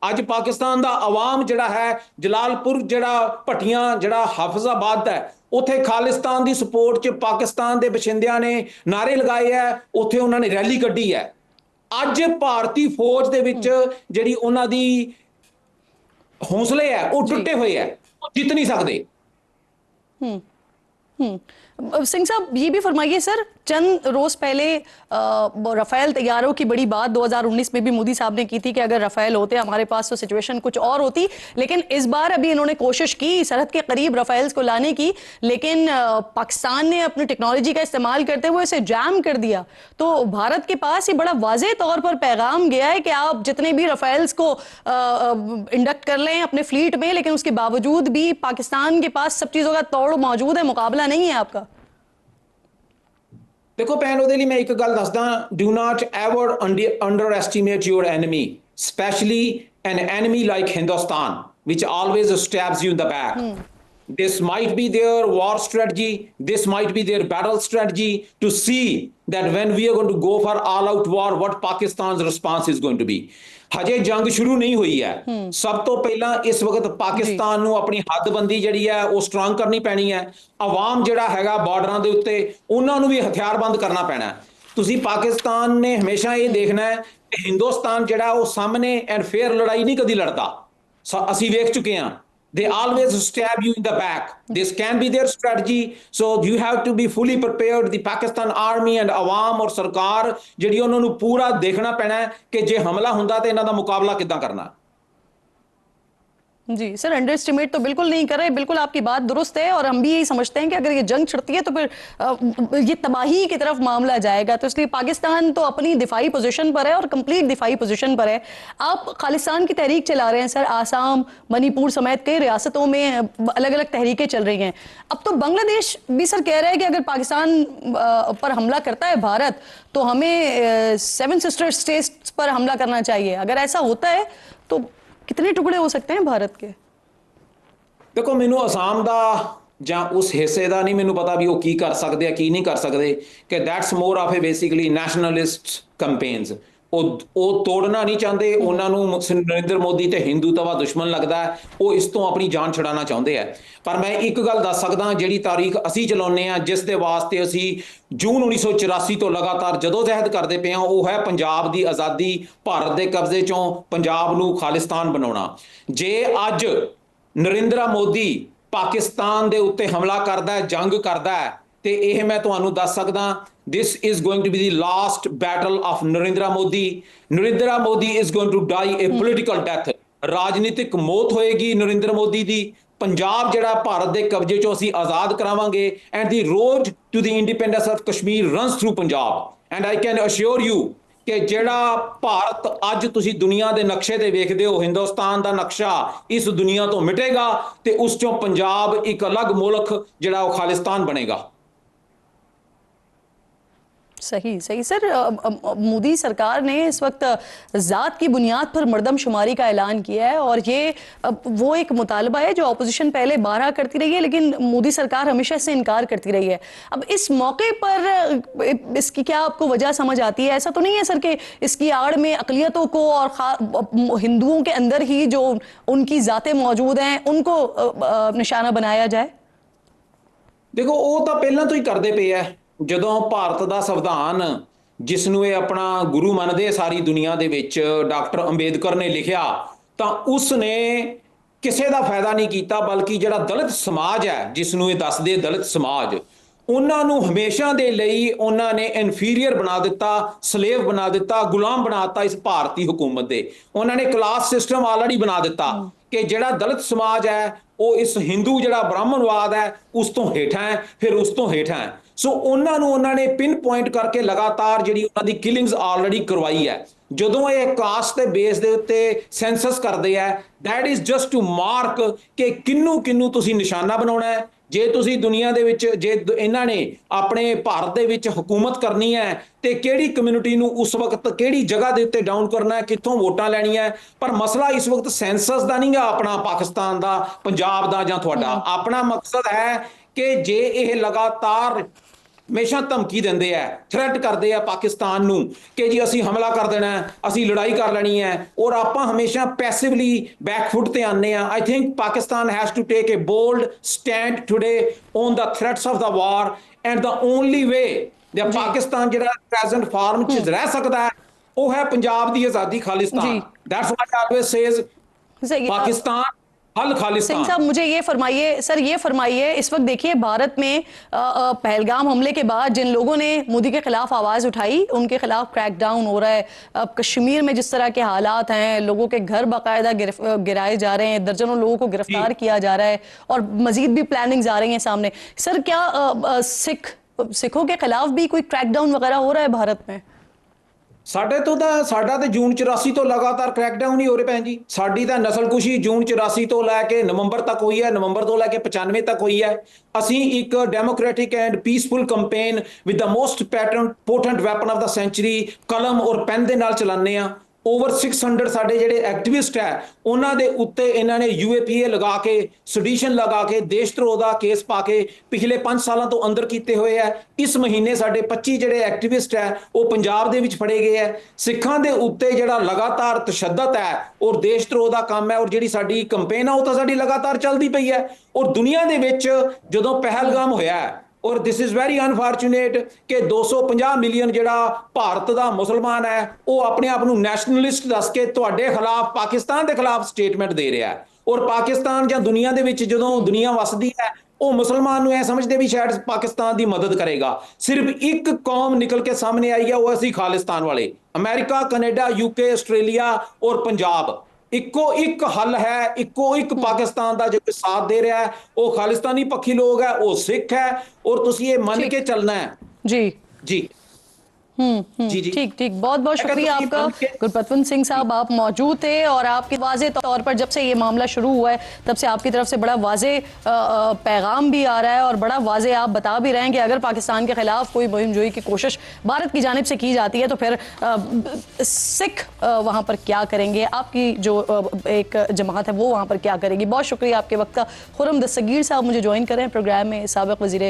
ਅੱਜ ਪਾਕਿਸਤਾਨ ਦਾ ਆਵਾਮ ਜਿਹੜਾ ਹੈ, ਜਲਾਲਪੁਰ ਜਿਹੜਾ ਭੱਟੀਆਂ ਜਿਹੜਾ ਹਾਫਿਜ਼ਾਬਾਦ ਹੈ, ਉੱਥੇ ਖਾਲਿਸਤਾਨ ਦੀ ਸਪੋਰਟ 'ਚ ਪਾਕਿਸਤਾਨ ਦੇ ਬਸ਼ਿੰਦਿਆਂ ਨੇ ਨਾਰੇ ਲਗਾਏ ਹੈ, ਉੱਥੇ ਉਹਨਾਂ ਨੇ ਰੈਲੀ ਕੱਢੀ ਹੈ। ਅੱਜ ਭਾਰਤੀ ਫੌਜ ਦੇ ਵਿੱਚ ਜਿਹੜੀ ਉਹਨਾਂ ਦੀ ਹੌਸਲੇ ਹੈ ਉਹ ਟੁੱਟੇ ਹੋਏ ਹੈ, ਉਹ ਜਿੱਤ ਨਹੀਂ ਸਕਦੇ। सिंह साहब ये भी फरमाइए सर, चंद रोज पहले राफेल तैयारों की बड़ी बात 2019 में भी मोदी साहब ने की थी कि अगर राफेल होते हमारे पास तो सिचुएशन कुछ और होती, लेकिन इस बार अभी इन्होंने कोशिश की सरहद के करीब राफेल्स को लाने की, लेकिन पाकिस्तान ने अपनी टेक्नोलॉजी का इस्तेमाल करते हुए इसे जैम कर दिया। तो भारत के पास ये बड़ा वाज़ेह तौर पर पैगाम गया है कि आप जितने भी राफेल्स को इंडक्ट कर लें अपने फ्लीट में, लेकिन उसके बावजूद भी पाकिस्तान के पास सब चीज़ों का तोड़ मौजूद है, मुकाबला नहीं है आपका। देखो भैन, ਉਹਦੇ ਲਈ मैं एक गल दसदा, do not ever underestimate your enemy, especially an enemy like Hindustan, which always stabs you in the back. This might be their war strategy, this might be their battle strategy, to see that when we are going to go for all out war, what Pakistan's response is going to be. ਹਜੇ ਜੰਗ ਸ਼ੁਰੂ ਨਹੀਂ ਹੋਈ ਹੈ। ਸਭ ਤੋਂ ਪਹਿਲਾਂ ਇਸ ਵਕਤ ਪਾਕਿਸਤਾਨ ਨੂੰ ਆਪਣੀ ਹੱਦਬੰਦੀ ਜਿਹੜੀ ਹੈ ਉਹ ਸਟਰੋਂਗ ਕਰਨੀ ਪੈਣੀ ਹੈ। ਆਵਾਮ ਜਿਹੜਾ ਹੈਗਾ ਬਾਰਡਰਾਂ ਦੇ ਉੱਤੇ, ਉਹਨਾਂ ਨੂੰ ਵੀ ਹਥਿਆਰਬੰਦ ਕਰਨਾ ਪੈਣਾ ਹੈ। ਤੁਸੀਂ ਪਾਕਿਸਤਾਨ ਨੇ ਹਮੇਸ਼ਾ ਇਹ ਦੇਖਣਾ ਹੈ ਕਿ ਹਿੰਦੁਸਤਾਨ ਜਿਹੜਾ ਉਹ ਸਾਹਮਣੇ ਐਂਡ ਫੇਅਰ ਲੜਾਈ ਨਹੀਂ ਕਦੀ ਲੜਦਾ। ਅਸੀਂ ਵੇਖ ਚੁੱਕੇ ਹਾਂ, they always stab you in the back. This can be their strategy, so you have to be fully prepared. The Pakistan army and awam और सरकार ਜਿਹੜੀ ਉਹਨਾਂ ਨੂੰ ਪੂਰਾ ਦੇਖਣਾ ਪੈਣਾ ਹੈ ਕਿ ਜੇ ਹਮਲਾ ਹੁੰਦਾ ਤਾਂ ਇਹਨਾਂ ਦਾ ਮੁਕਾਬਲਾ ਕਿੱਦਾਂ ਕਰਨਾ। जी सर, अंडर एस्टिमेट तो बिल्कुल नहीं कर रहे, बिल्कुल आपकी बात दुरुस्त है, और हम भी यही समझते हैं कि अगर ये जंग छिड़ती है तो फिर ये तबाही की तरफ मामला जाएगा। तो इसलिए पाकिस्तान तो अपनी दिफाई पोजीशन पर है और कंप्लीट दिफाई पोजीशन पर है। आप खालिस्तान की तहरीक चला रहे हैं सर, आसाम, मणिपुर समेत कई रियासतों में अलग अलग तहरीकें चल रही हैं। अब तो बांग्लादेश भी सर कह रहा है कि अगर पाकिस्तान पर हमला करता है भारत, तो हमें 7 सिस्टर स्टेट्स पर हमला करना चाहिए। अगर ऐसा होता है तो कितने टुकड़े हो सकते हैं भारत के? देखो, मैनू आसाम ਦਾ ਜਾਂ ਉਸ ਹਿੱਸੇ ਦਾ ਨਹੀਂ ਮੈਨੂੰ ਪਤਾ ਵੀ ਉਹ ਕੀ ਕਰ ਸਕਦੇ ਆ ਕੀ ਨਹੀਂ ਕਰ ਸਕਦੇ, ਕਿ that's more of a basically nationalist campaigns. ਉਹ ਤੋੜਨਾ ਨਹੀਂ ਚਾਹੁੰਦੇ, ਉਹਨਾਂ ਨੂੰ ਨਰਿੰਦਰ ਮੋਦੀ ਤੇ ਹਿੰਦੂਤਵਾ ਦੁਸ਼ਮਣ ਲੱਗਦਾ ਹੈ, ਉਹ ਇਸ ਤੋਂ ਆਪਣੀ ਜਾਨ ਛੁਡਾਉਣਾ ਚਾਹੁੰਦੇ ਆ। ਪਰ ਮੈਂ ਇੱਕ ਗੱਲ ਦੱਸ ਸਕਦਾ, ਜਿਹੜੀ ਤਾਰੀਖ ਅਸੀਂ ਚਲਾਉਂਦੇ ਆ, ਜਿਸ ਦੇ ਵਾਸਤੇ ਅਸੀਂ ਜੂਨ 1984 ਤੋਂ ਲਗਾਤਾਰ ਜਦੋਜਹਿਦ ਕਰਦੇ ਪਏ ਹਾਂ, ਉਹ ਹੈ ਪੰਜਾਬ ਦੀ ਆਜ਼ਾਦੀ, ਭਾਰਤ ਦੇ ਕਬਜ਼ੇ ਚੋਂ ਪੰਜਾਬ ਨੂੰ ਖਾਲਿਸਤਾਨ ਬਣਾਉਣਾ। ਜੇ ਅੱਜ ਨਰਿੰਦਰ ਮੋਦੀ ਪਾਕਿਸਤਾਨ ਦੇ ਉੱਤੇ ਹਮਲਾ ਕਰਦਾ ਹੈ, ਜੰਗ ਕਰਦਾ ਹੈ, ਤੇ ਇਹ ਮੈਂ ਤੁਹਾਨੂੰ ਦੱਸ ਸਕਦਾ, this is going to be the last battle of Narendra Modi. Narendra Modi is going to die a political death. ਰਾਜਨੀਤਿਕ ਮੌਤ ਹੋਏਗੀ ਨਰਿੰਦਰ ਮੋਦੀ ਦੀ। ਪੰਜਾਬ ਜਿਹੜਾ ਭਾਰਤ ਦੇ ਕਬਜ਼ੇ ਚੋਂ ਅਸੀਂ ਆਜ਼ਾਦ ਕਰਾਵਾਂਗੇ, and the road to the independence of Kashmir runs through Punjab. And I can assure you ਕਿ ਜਿਹੜਾ ਭਾਰਤ ਅੱਜ ਤੁਸੀਂ ਦੁਨੀਆ ਦੇ ਨਕਸ਼ੇ ਤੇ ਵੇਖਦੇ ਹੋ, ਹਿੰਦੁਸਤਾਨ ਦਾ ਨਕਸ਼ਾ ਇਸ ਦੁਨੀਆ ਤੋਂ ਮਿਟੇਗਾ ਤੇ ਉਸ ਚੋਂ ਪੰਜਾਬ ਇੱਕ ਅਲੱਗ ਮੁਲਕ ਜਿਹੜਾ ਉਹ ਖਾਲਿਸਤਾਨ ਬਣੇਗਾ। सही सही सर, मोदी सरकार ने इस वक्त ज़ात की बुनियाद पर मर्दमशुमारी का ऐलान किया है, और ये वो एक मुतालबा है जो अपोजिशन पहले बारहा करती रही है, लेकिन मोदी सरकार हमेशा से इनकार करती रही है। अब इस मौके पर इसकी क्या आपको वजह समझ आती है? ऐसा तो नहीं है सर कि इसकी आड़ में अक़लियतों को और हिंदुओं के अंदर ही जो उनकी ज़ातें मौजूद हैं उनको निशाना बनाया जाए? देखो, वो तो पहला तो ही करते पे है। ਜਦੋਂ ਭਾਰਤ ਦਾ ਸੰਵਿਧਾਨ, ਜਿਸ ਨੂੰ ਇਹ ਆਪਣਾ ਗੁਰੂ ਮੰਨਦੇ ਸਾਰੀ ਦੁਨੀਆ ਦੇ ਵਿੱਚ, ਡਾਕਟਰ ਅੰਬੇਦਕਰ ਨੇ ਲਿਖਿਆ, ਤਾਂ ਉਸ ਨੇ ਕਿਸੇ ਦਾ ਫਾਇਦਾ ਨਹੀਂ ਕੀਤਾ, ਬਲਕਿ ਜਿਹੜਾ ਦਲਿਤ ਸਮਾਜ ਹੈ, ਜਿਸ ਨੂੰ ਇਹ ਦੱਸਦੇ ਦਲਿਤ ਸਮਾਜ, ਉਹਨਾਂ ਨੂੰ ਹਮੇਸ਼ਾ ਦੇ ਲਈ ਉਹਨਾਂ ਨੇ ਇਨਫੀਰੀਅਰ ਬਣਾ ਦਿੱਤਾ, ਸਲੇਵ ਬਣਾ ਦਿੱਤਾ, ਗੁਲਾਮ ਬਣਾ ਦਿੱਤਾ ਇਸ ਭਾਰਤੀ ਹਕੂਮਤ ਦੇ। ਉਹਨਾਂ ਨੇ ਕਲਾਸ ਸਿਸਟਮ ਆਲਰੇਡੀ ਬਣਾ ਦਿੱਤਾ ਕਿ ਜਿਹੜਾ ਦਲਿਤ ਸਮਾਜ ਹੈ ਉਹ ਇਸ ਹਿੰਦੂ ਜਿਹੜਾ ਬ੍ਰਾਹਮਣਵਾਦ ਹੈ ਉਸ ਤੋਂ ਹੇਠਾਂ ਹੈ, ਫਿਰ ਉਸ ਤੋਂ ਹੇਠਾਂ ਹੈ। ਸੋ ਉਹਨਾਂ ਨੇ ਪਿਨ ਪੁਆਇੰਟ ਕਰਕੇ ਲਗਾਤਾਰ ਜਿਹੜੀ ਉਹਨਾਂ ਦੀ ਕਿਲਿੰਗਸ ਆਲਰੇਡੀ ਕਰਵਾਈ ਹੈ। ਜਦੋਂ ਇਹ ਕਾਸਟ ਦੇ ਬੇਸ ਦੇ ਉੱਤੇ ਸੈਂਸਸ ਕਰਦੇ ਆ, that is just to mark ਕਿ ਕਿੰਨੂੰ ਤੁਸੀਂ ਨਿਸ਼ਾਨਾ ਬਣਾਉਣਾ ਹੈ। ਜੇ ਤੁਸੀਂ ਦੁਨੀਆ ਦੇ ਵਿੱਚ ਜੇ ਇਹਨਾਂ ਨੇ ਆਪਣੇ ਭਾਰਤ ਦੇ ਵਿੱਚ ਹਕੂਮਤ ਕਰਨੀ ਹੈ ਤੇ ਕਿਹੜੀ ਕਮਿਊਨਿਟੀ ਨੂੰ ਉਸ ਵਕਤ ਕਿਹੜੀ ਜਗ੍ਹਾ ਦੇ ਉੱਤੇ ਡਾਊਨ ਕਰਨਾ ਹੈ, ਕਿੱਥੋਂ ਵੋਟਾਂ ਲੈਣੀਆਂ। ਪਰ ਮਸਲਾ ਇਸ ਵਕਤ ਸੈਂਸਸ ਦਾ ਨਹੀਂਗਾ, ਆਪਣਾ ਪਾਕਿਸਤਾਨ ਦਾ, ਪੰਜਾਬ ਦਾ ਜਾਂ ਤੁਹਾਡਾ। ਆਪਣਾ ਮਕਸਦ ਹੈ ਕਿ ਜੇ ਇਹ ਲਗਾਤਾਰ ਹਮੇਸ਼ਾ ਧਮਕੀ ਦਿੰਦੇ ਆ, ਥ੍ਰੈਟ ਕਰਦੇ ਆ ਪਾਕਿਸਤਾਨ ਨੂੰ ਕਿ ਜੀ ਅਸੀਂ ਹਮਲਾ ਕਰ ਦੇਣਾ, ਅਸੀਂ ਲੜਾਈ ਕਰ ਲੈਣੀ ਹੈ, ਔਰ ਆਪਾਂ ਹਮੇਸ਼ਾ ਪੈਸਿਵਲੀ ਬੈਕਫੁੱਟ ਤੇ ਆਉਂਦੇ ਆ। I think Pakistan has to take a bold stand today on the threats of the war, and the only way the Pakistan ਜਿਹੜਾ ਪ੍ਰੈਜ਼ੈਂਟ ਫਾਰਮ 'ਚ ਰਹਿ ਸਕਦਾ ਹੈ ਉਹ ਹੈ ਪੰਜਾਬ ਦੀ ਆਜ਼ਾਦੀ, Khalistan. That's what I always says Pakistan हल खालिस्तान। सिंह साहब मुझे ये फरमाइए, सर ये फरमाइए, इस वक्त देखिए भारत में पहलगाम हमले के बाद जिन लोगों ने मोदी के खिलाफ आवाज उठाई उनके खिलाफ क्रैकडाउन हो रहा है। अब कश्मीर में जिस तरह के हालात हैं, लोगों के घर बाकायदा गिराए जा रहे हैं, दर्जनों लोगों को गिरफ्तार किया जा रहा है और मजीद भी प्लानिंग्स आ रही हैं सामने। सर क्या सिखों के खिलाफ भी कोई क्रैकडाउन वगैरह हो रहा है भारत में? ਸਾਡਾ ਤੇ ਜੂਨ 84 ਤੋਂ ਲਗਾਤਾਰ ਕ੍ਰੈਕਡਾਊਨ ਹੀ ਹੋ ਰਿਹਾ ਭੈਣ ਜੀ। ਸਾਡੀ ਤਾਂ ਨਸਲਕੁਸ਼ੀ ਜੂਨ 84 ਤੋਂ ਲੈ ਕੇ ਨਵੰਬਰ ਤੱਕ ਹੋਈ ਹੈ, ਨਵੰਬਰ ਤੋਂ ਲੈ ਕੇ 95 ਤੱਕ ਹੋਈ ਹੈ। ਅਸੀਂ ਇੱਕ democratic and peaceful campaign with the most potent weapon of the century ਕਲਮ ਔਰ ਪੈਨ ਦੇ ਨਾਲ ਚਲਾਉਂਦੇ ਆ। ਓਵਰ 600 ਸਾਡੇ ਜਿਹੜੇ ਐਕਟਿਵਿਸਟ ਹੈ ਉਹਨਾਂ ਦੇ ਉੱਤੇ ਇਹਨਾਂ ਨੇ UAPA ਲਗਾ ਕੇ, ਸੈਡੀਸ਼ਨ ਲਗਾ ਕੇ, ਦੇਸ਼ ਧਰੋਹ ਦਾ ਕੇਸ ਪਾ ਕੇ ਪਿਛਲੇ 5 ਸਾਲਾਂ ਤੋਂ ਅੰਦਰ ਕੀਤੇ ਹੋਏ ਹੈ। ਇਸ ਮਹੀਨੇ ਸਾਡੇ 25 ਜਿਹੜੇ ਐਕਟਿਵਿਸਟ ਹੈ ਉਹ ਪੰਜਾਬ ਦੇ ਵਿੱਚ ਫੜੇ ਗਏ ਹੈ। ਸਿੱਖਾਂ ਦੇ ਉੱਤੇ ਜਿਹੜਾ ਲਗਾਤਾਰ ਤਸ਼ੱਦਦ ਹੈ ਔਰ ਦੇਸ਼ ਧਰੋਹ ਦਾ ਕੰਮ ਹੈ, ਔਰ ਜਿਹੜੀ ਸਾਡੀ ਕੰਪੇਨ ਆ ਉਹ ਤਾਂ ਸਾਡੀ ਲਗਾਤਾਰ ਚੱਲਦੀ ਪਈ ਹੈ। ਔਰ ਦੁਨੀਆ ਦੇ ਵਿੱਚ ਜਦੋਂ ਪਹਿਲਗਾਮ ਹੋਇਆ ਔਰ ਦਿਸ ਇਜ਼ ਵੈਰੀ ਅਨਫੋਰਚੂਨੇਟ ਕਿ 250 ਮਿਲੀਅਨ ਜਿਹੜਾ ਭਾਰਤ ਦਾ ਮੁਸਲਮਾਨ ਹੈ ਉਹ ਆਪਣੇ ਆਪ ਨੂੰ ਨੈਸ਼ਨਲਿਸਟ ਦੱਸ ਕੇ ਤੁਹਾਡੇ ਖਿਲਾਫ, ਪਾਕਿਸਤਾਨ ਦੇ ਖਿਲਾਫ ਸਟੇਟਮੈਂਟ ਦੇ ਰਿਹਾ ਹੈ। ਔਰ ਪਾਕਿਸਤਾਨ ਜਾਂ ਦੁਨੀਆ ਦੇ ਵਿੱਚ ਜਦੋਂ ਦੁਨੀਆ ਵਸਦੀ ਹੈ ਉਹ ਮੁਸਲਮਾਨ ਨੂੰ ਇਹ ਸਮਝਦੇ ਵੀ ਸ਼ਾਇਦ ਪਾਕਿਸਤਾਨ ਦੀ ਮਦਦ ਕਰੇਗਾ। ਸਿਰਫ ਇੱਕ ਕੌਮ ਨਿਕਲ ਕੇ ਸਾਹਮਣੇ ਆਈ ਹੈ, ਉਹ ਅਸੀਂ ਖਾਲਿਸਤਾਨ ਵਾਲੇ। ਅਮਰੀਕਾ, ਕੈਨੇਡਾ, UK, ਆਸਟ੍ਰੇਲੀਆ ਔਰ ਪੰਜਾਬ, ਇੱਕੋ ਇੱਕ ਹੱਲ ਹੈ, ਇੱਕੋ ਇੱਕ ਪਾਕਿਸਤਾਨ ਦਾ ਜੋ ਸਾਥ ਦੇ ਰਿਹਾ ਹੈ ਉਹ ਖਾਲਿਸਤਾਨੀ ਪੱਖੀ ਲੋਕ ਹੈ, ਉਹ ਸਿੱਖ ਹੈ। ਔਰ ਤੁਸੀਂ ਇਹ ਮੰਨ ਕੇ ਚੱਲਣਾ ਹੈ। ਜੀ ਜੀ जी, ठीक, बहुत बहुत शुक्रिया आपका गुरपतवंत सिंह साहब, आप मौजूद थे और आपके वाज़े तौर पर जब से ये मामला शुरू हुआ है तब से आपकी तरफ से बड़ा वाज़े पैगाम भी आ रहा है और बड़ा वाज़े आप बता भी रहे हैं कि अगर पाकिस्तान के खिलाफ कोई मुहिम जोई की कोशिश भारत की जानिब से की जाती है तो फिर सिख वहाँ पर क्या करेंगे, आपकी जो एक जमात है वो वहाँ पर क्या करेगी। बहुत शुक्रिया आपके वक्त का। खुरम दस्तगीर साहब मुझे ज्वाइन करें प्रोग्राम में, साबिक़ वज़ीर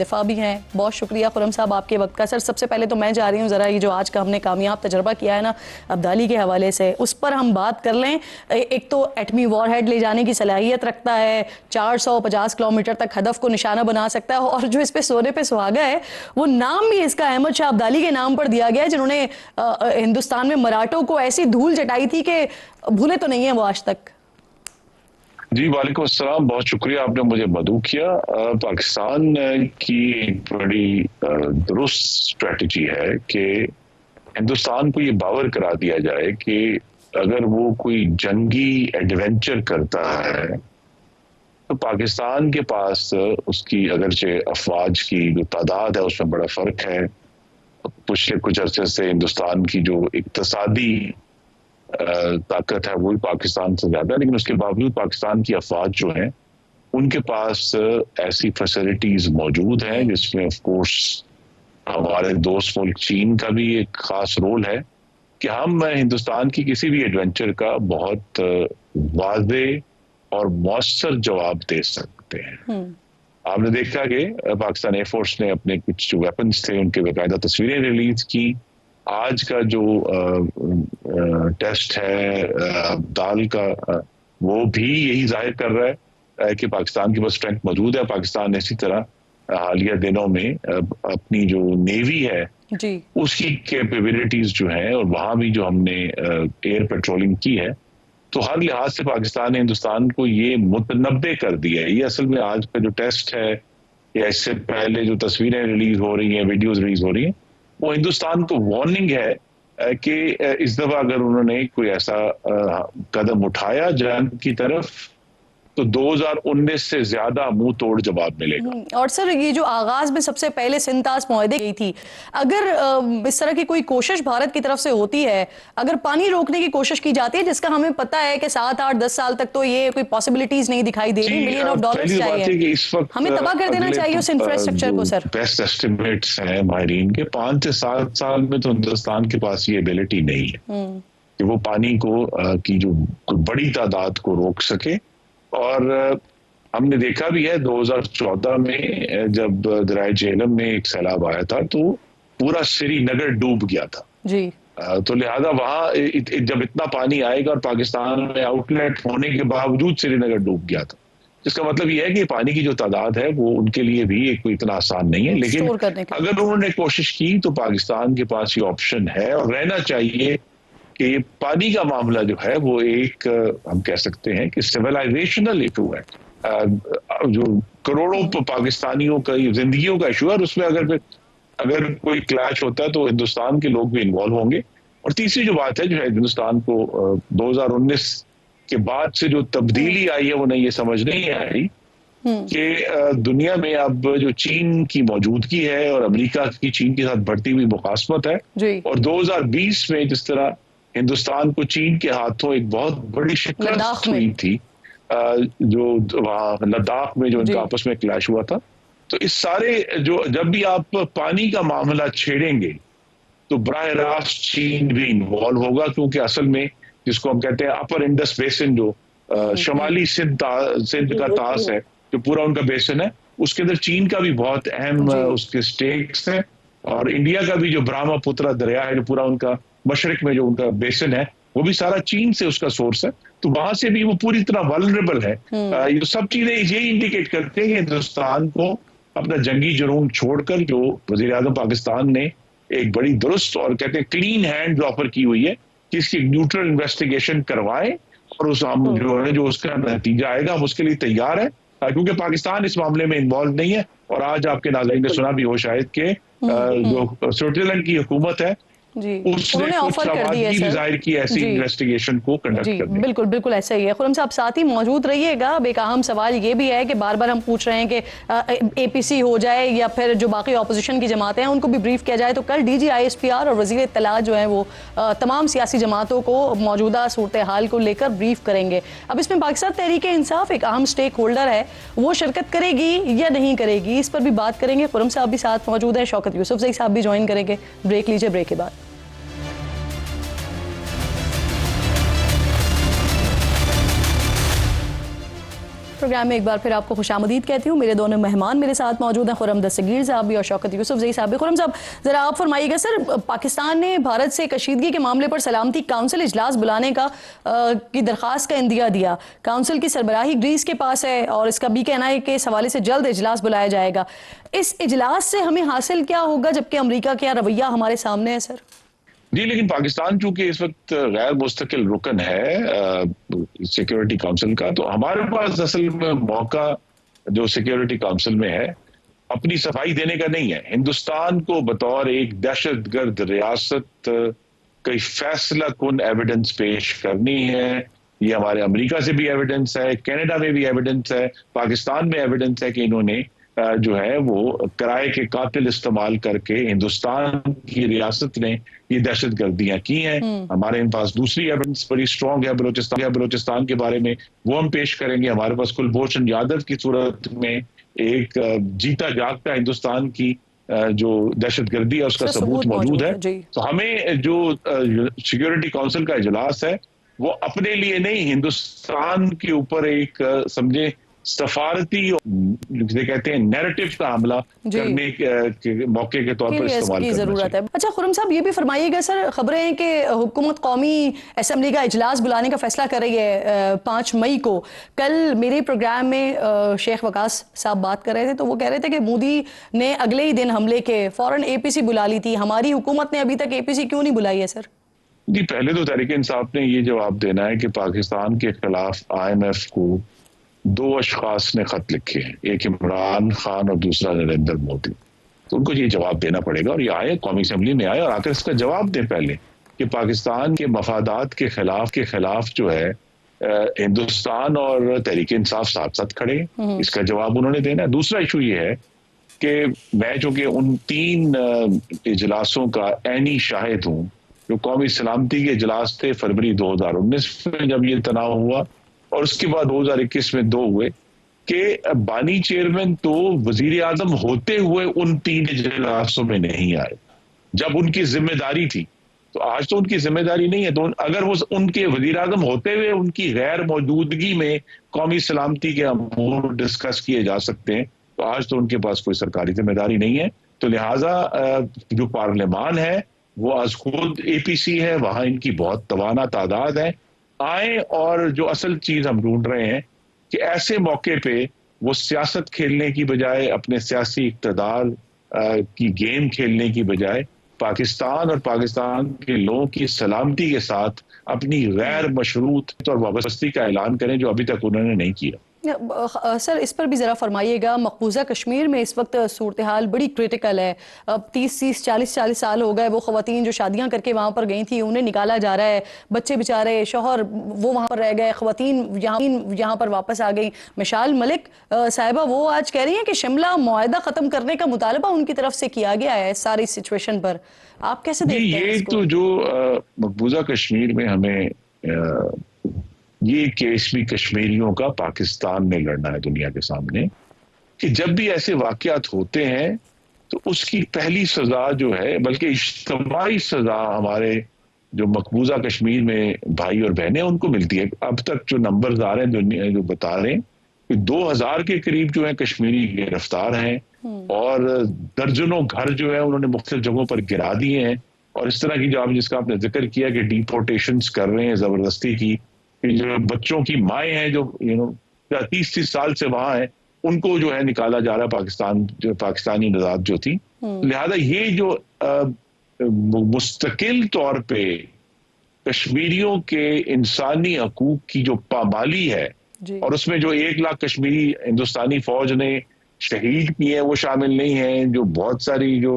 दिफा भी हैं। बहुत शुक्रिया खुरम साहब आपके वक्त का। सर सबसे पहले तो मैं जा रही हूँ ज़रा ये जो आज का हमने कामयाब तजर्बा किया है ना अब्दाली के हवाले से, उस पर हम बात कर लें। एक तो एटमी वॉरहेड ले जाने की सलाहियत रखता है, 450 किलोमीटर तक हदफ को निशाना बना सकता है, और जो इस पे सोने पे सुहागा है वो नाम भी इसका अहमद शाह अब्दाली के नाम पर दिया गया है, जिन्होंने हिंदुस्तान में मराठों को ऐसी धूल चटाई थी कि भूले तो नहीं है वो आज तक। जी वालेकुम अस्सलाम, बहुत शुक्रिया आपने मुझे मदऊ किया। पाकिस्तान की एक बड़ी दुरुस्त स्ट्रेटजी है कि हिंदुस्तान को ये बावर करा दिया जाए कि अगर वो कोई जंगी एडवेंचर करता है तो पाकिस्तान के पास उसकी अगरचे अफवाज की जो तादाद है उसमें बड़ा फ़र्क है। पिछले कुछ अरसे से हिंदुस्तान की जो इक्तसादी ताकत है वो भी पाकिस्तान से ज्यादा है, लेकिन उसके बावजूद पाकिस्तान की अफवाज जो हैं उनके पास ऐसी फैसिलिटीज मौजूद हैं जिसमें ऑफ कोर्स हमारे दोस्त मुल्क चीन का भी एक खास रोल है कि हम हिंदुस्तान की किसी भी एडवेंचर का बहुत वाज़े और मौसर जवाब दे सकते हैं। आपने देखा कि पाकिस्तान एयरफोर्स ने अपने कुछ जो वेपन्स थे उनके बाकायदा तस्वीरें रिलीज की। आज का जो टेस्ट है दाल का वो भी यही जाहिर कर रहा है कि पाकिस्तान के पास स्ट्रेंथ मौजूद है। पाकिस्तान ने इसी तरह हालिया दिनों में अपनी जो नेवी है जी उसकी कैपेबिलिटीज जो हैं और वहाँ भी जो हमने एयर पेट्रोलिंग की है तो हर लिहाज से पाकिस्तान ने हिंदुस्तान को ये मुतनब्बे कर दिया है। ये असल में आज का जो टेस्ट है या इससे पहले जो तस्वीरें रिलीज हो रही हैं, वीडियोज रिलीज हो रही हैं, वो हिंदुस्तान को वार्निंग है कि इस दफा अगर उन्होंने कोई ऐसा कदम उठाया जंग की तरफ तो 2019 से ज्यादा मुंह तोड़ जवाब मिलेगा। और सर ये जो आगाज में सबसे पहले सिंतास मुआहदे गई थी, अगर इस तरह की कोई कोशिश भारत की तरफ से होती है, अगर पानी रोकने की कोशिश की जाती है, जिसका हमें पता है कि 7, 8, 10 साल तक तो ये कोई पॉसिबिलिटीज नहीं दिखाई दे रही, $मिलियन चाहिए, इस वक्त हमें तबाह कर देना चाहिए उस इंफ्रास्ट्रक्चर को सर। बेस्ट एस्टिमेट्स हैं माहिरीन के, 5 से 7 साल में तो हिंदुस्तान के पास ये एबिलिटी नहीं है कि वो पानी को की जो बड़ी तादाद को रोक सके। और हमने देखा भी है 2014 में जब दरिया झेलम में एक सैलाब आया था तो पूरा श्रीनगर डूब गया था जी। तो लिहाजा वहां जब इतना पानी आएगा और पाकिस्तान में आउटलेट होने के बावजूद श्रीनगर डूब गया था, जिसका मतलब यह है कि पानी की जो तादाद है वो उनके लिए भी एक कोई इतना आसान नहीं है। लेकिन अगर उन्होंने कोशिश की तो पाकिस्तान के पास ये ऑप्शन है और रहना चाहिए कि पानी का मामला जो है वो एक हम कह सकते हैं कि सिविलाइजेशनल इशू है, जो करोड़ों पाकिस्तानियों का जिंदगियों का इशू है। और उसमें अगर कोई क्लैश होता है तो हिंदुस्तान के लोग भी इन्वॉल्व होंगे। और तीसरी जो बात है जो है हिंदुस्तान को 2019 के बाद से जो तब्दीली आई है वो नहीं ये समझ नहीं आई कि दुनिया में अब जो चीन की मौजूदगी है और अमेरिका की चीन के साथ बढ़ती हुई मुखासमत है, और 2020 में जिस तरह हिंदुस्तान को चीन के हाथों एक बहुत बड़ी शिकस्त हुई थी, जो वहां लद्दाख में जो इनका आपस में क्लैश हुआ था, तो इस सारे जो जब भी आप पानी का मामला छेड़ेंगे तो बराह रास्त चीन भी इन्वॉल्व होगा, क्योंकि असल में जिसको हम कहते हैं अपर इंडस बेसिन, जो शमाली सिंध का तास है, जो पूरा उनका बेसिन है, उसके अंदर चीन का भी बहुत अहम उसके स्टेक्स हैं। और इंडिया का भी जो ब्रह्मपुत्र दरिया है, जो पूरा उनका मशरक में जो उनका बेसिन है, वो भी सारा चीन से उसका सोर्स है, तो वहां से भी वो पूरी तरह वल्नरेबल है। ये सब चीजें ये इंडिकेट करते हैं कि हिंदुस्तान को अपना जंगी जुनून छोड़कर जो वजीर आज़म पाकिस्तान ने एक बड़ी दुरुस्त और कहते हैं क्लीन हैंड जो ऑफर की हुई है कि इसकी न्यूट्रल इन्वेस्टिगेशन करवाएं और उस हम जो है जो उसका नतीजा आएगा हम उसके लिए तैयार है, क्योंकि पाकिस्तान इस मामले में इन्वॉल्व नहीं है। और आज आपके नाज़रीन ने सुना भी हो शायद कि जो स्विट्जरलैंड की हुकूमत है उन्होंने ऑफर कर दी है जाहिर की ऐसी इन्वेस्टिगेशन को कंडक्ट करने। बिल्कुल बिल्कुल ऐसा ही है। खुर्रम साहब साथ ही मौजूद रहिएगा। अब एक अहम सवाल ये भी है कि बार बार हम पूछ रहे हैं कि एपीसी हो जाए या फिर जो बाकी ऑपोजिशन की जमातें हैं उनको भी ब्रीफ किया जाए। तो कल डीजी ISPR और वजीर इत्तला जो है वो तमाम सियासी जमातों को मौजूदा सूरत हाल को लेकर ब्रीफ करेंगे। अब इसमें पाकिस्तान तहरीक इंसाफ एक अहम स्टेक होल्डर है, वो शिरकत करेगी या नहीं करेगी, इस पर भी बात करेंगे। खुर्रम साहब भी साथ मौजूद है, शौकत यूसुफजई साहब भी ज्वाइन करेंगे। ब्रेक लीजिए, ब्रेक के बाद प्रोग्राम में एक बार फिर आपको खुशामदीद कहती हूँ। मेरे दोनों मेहमान मेरे साथ मौजूद हैं, खुर्रम दस्तगीर साहब भी और शौकत यूसुफजई साहब भी। खुर्रम साहब जरा आप फरमाइएगा सर, पाकिस्तान ने भारत से कशीदगी के मामले पर सलामती काउंसिल इजलास बुलाने का की दरख्वास्त का इंदिया दिया। काउंसिल की सरबराही ग्रीस के पास है और इसका BKNI के हवाले से जल्द इजलास बुलाया जाएगा। इस इजलास से हमें हासिल क्या होगा, जबकि अमरीका का रवैया हमारे सामने है सर? जी, लेकिन पाकिस्तान चूंकि इस वक्त गैर मुस्तकिल रुकन है सिक्योरिटी काउंसिल का, तो हमारे पास असल में मौका जो सिक्योरिटी काउंसिल में है अपनी सफाई देने का नहीं है। हिंदुस्तान को बतौर एक दहशतगर्द रियासत कई फैसला कुन एविडेंस पेश करनी है। ये हमारे अमेरिका से भी एविडेंस है, कनाडा में भी एविडेंस है, पाकिस्तान में एविडेंस है कि इन्होंने जो है वो किराए के कातिल इस्तेमाल करके हिंदुस्तान की रियासत ने ये दहशत गर्दियां की हैं। हमारे पास दूसरी एविडेंस बड़ी स्ट्रॉन्ग है बलोचिस्तान के बारे में, वो हम पेश करेंगे। हमारे पास कुलभूषण यादव की सूरत में एक जीता जागता हिंदुस्तान की जो दहशत गर्दी है उसका सबूत मौजूद है। तो हमें जो सिक्योरिटी काउंसिल का इजलास है वो अपने लिए नहीं, हिंदुस्तान के ऊपर एक समझे सफारती जिसे कहते हैं नैरेटिव का हमला करने के मौके के तौर पर इस्तेमाल की जरूरत है। अच्छा खुर्रम साहब ये भी फरमाइएगा सर, खबरें हैं कि हुकूमत कौमी असेंबली का इजलास बुलाने का फैसला कर रही है 5 मई को। कल मेरे प्रोग्राम में शेख वकास साहब बात कर रहे थे तो वो कह रहे थे कि मोदी ने अगले ही दिन हमले के फौरन APC बुला ली थी। हमारी हुकूमत ने अभी तक APC क्यों नहीं बुलाई है सर? जी, पहले तो तहरीक इंसाफ ने ये जवाब देना है कि पाकिस्तान के खिलाफ IMF को 2 अशखास ने खत लिखे हैं, एक इमरान खान और दूसरा नरेंद्र मोदी। तो उनको ये जवाब देना पड़ेगा और ये आए कौमी असेंबली में आए और आकर इसका जवाब दें पहले कि पाकिस्तान के मफादात के खिलाफ जो है हिंदुस्तान और तहरीक इंसाफ साथ साथ खड़े हैं। इसका जवाब उन्होंने देना है। दूसरा इशू ये है कि मैं जो कि उन 3 इजलासों का ऐनी शाहिद हूँ जो कौमी सलामती के इजलास थे फरवरी 2019 में जब ये तनाव हुआ, और उसके बाद 2021 में 2 हुए, कि बानी चेयरमैन तो वजीर आजम होते हुए उन 3 इजलासों में नहीं आए जब उनकी जिम्मेदारी थी। तो आज तो उनकी जिम्मेदारी नहीं है, तो अगर वो उनके वजीर आजम होते हुए उनकी गैर मौजूदगी में कौमी सलामती के अमूर डिस्कस किए जा सकते हैं, तो आज तो उनके पास कोई सरकारी जिम्मेदारी नहीं है। तो लिहाजा जो पार्लियामान है वो आज खुद APC है, वहां इनकी बहुत तवाना तादाद है। आए, और जो असल चीज हम ढूंढ रहे हैं कि ऐसे मौके पे वो सियासत खेलने की बजाय, अपने सियासी इक़्तिदार की गेम खेलने की बजाय पाकिस्तान और पाकिस्तान के लोगों की सलामती के साथ अपनी गैर मशरूत और वाबस्ती का ऐलान करें, जो अभी तक उन्होंने नहीं किया। सर इस पर भी ज़रा फरमाइएगा। मकबूजा कश्मीर में इस वक्त सूरत हाल बड़ी क्रिटिकल है। अब 40 साल हो गए वो ख़वातीन जो शादियां करके वहाँ पर गई थी उन्हें निकाला जा रहा है, बच्चे बेचारे शौहर वो वहाँ पर रह गए, ख़वातीन यहाँ पर वापस आ गई। मिशाल मलिक साहिबा वो आज कह रही हैं कि शिमला मुआहदा ख़त्म करने का मुतालबा उनकी तरफ से किया गया है सारी सिचुएशन पर। आप कैसे देखते हैं ये इसको? तो जो मकबूजा कश्मीर में हमें ये केस भी कश्मीरियों का पाकिस्तान में लड़ना है दुनिया के सामने, कि जब भी ऐसे वाकयात होते हैं तो उसकी पहली सजा जो है, बल्कि इज्तिमाई सजा हमारे जो मकबूजा कश्मीर में भाई और बहनें उनको मिलती है। अब तक जो नंबर्स आ रहे हैं दुनिया जो बता रहे हैं कि 2000 के करीब जो है कश्मीरी गिरफ्तार हैं, और दर्जनों घर जो है उन्होंने मुख्तलिफ जगहों पर गिरा दिए हैं। और इस तरह की जो जिसका आपने जिक्र किया कि डिपोर्टेशंस कर रहे हैं जबरदस्ती की, जो बच्चों की माएँ हैं जो 30 साल से वहां हैं, उनको जो है निकाला जा रहा है पाकिस्तान, जो पाकिस्तानी निजात जो थी। लिहाजा ये जो मुस्तकिल तौर पे कश्मीरियों के इंसानी हकूक की जो पामाली है, और उसमें जो 1 लाख कश्मीरी हिंदुस्तानी फौज ने शहीद किए हैं वो शामिल नहीं है, जो बहुत सारी जो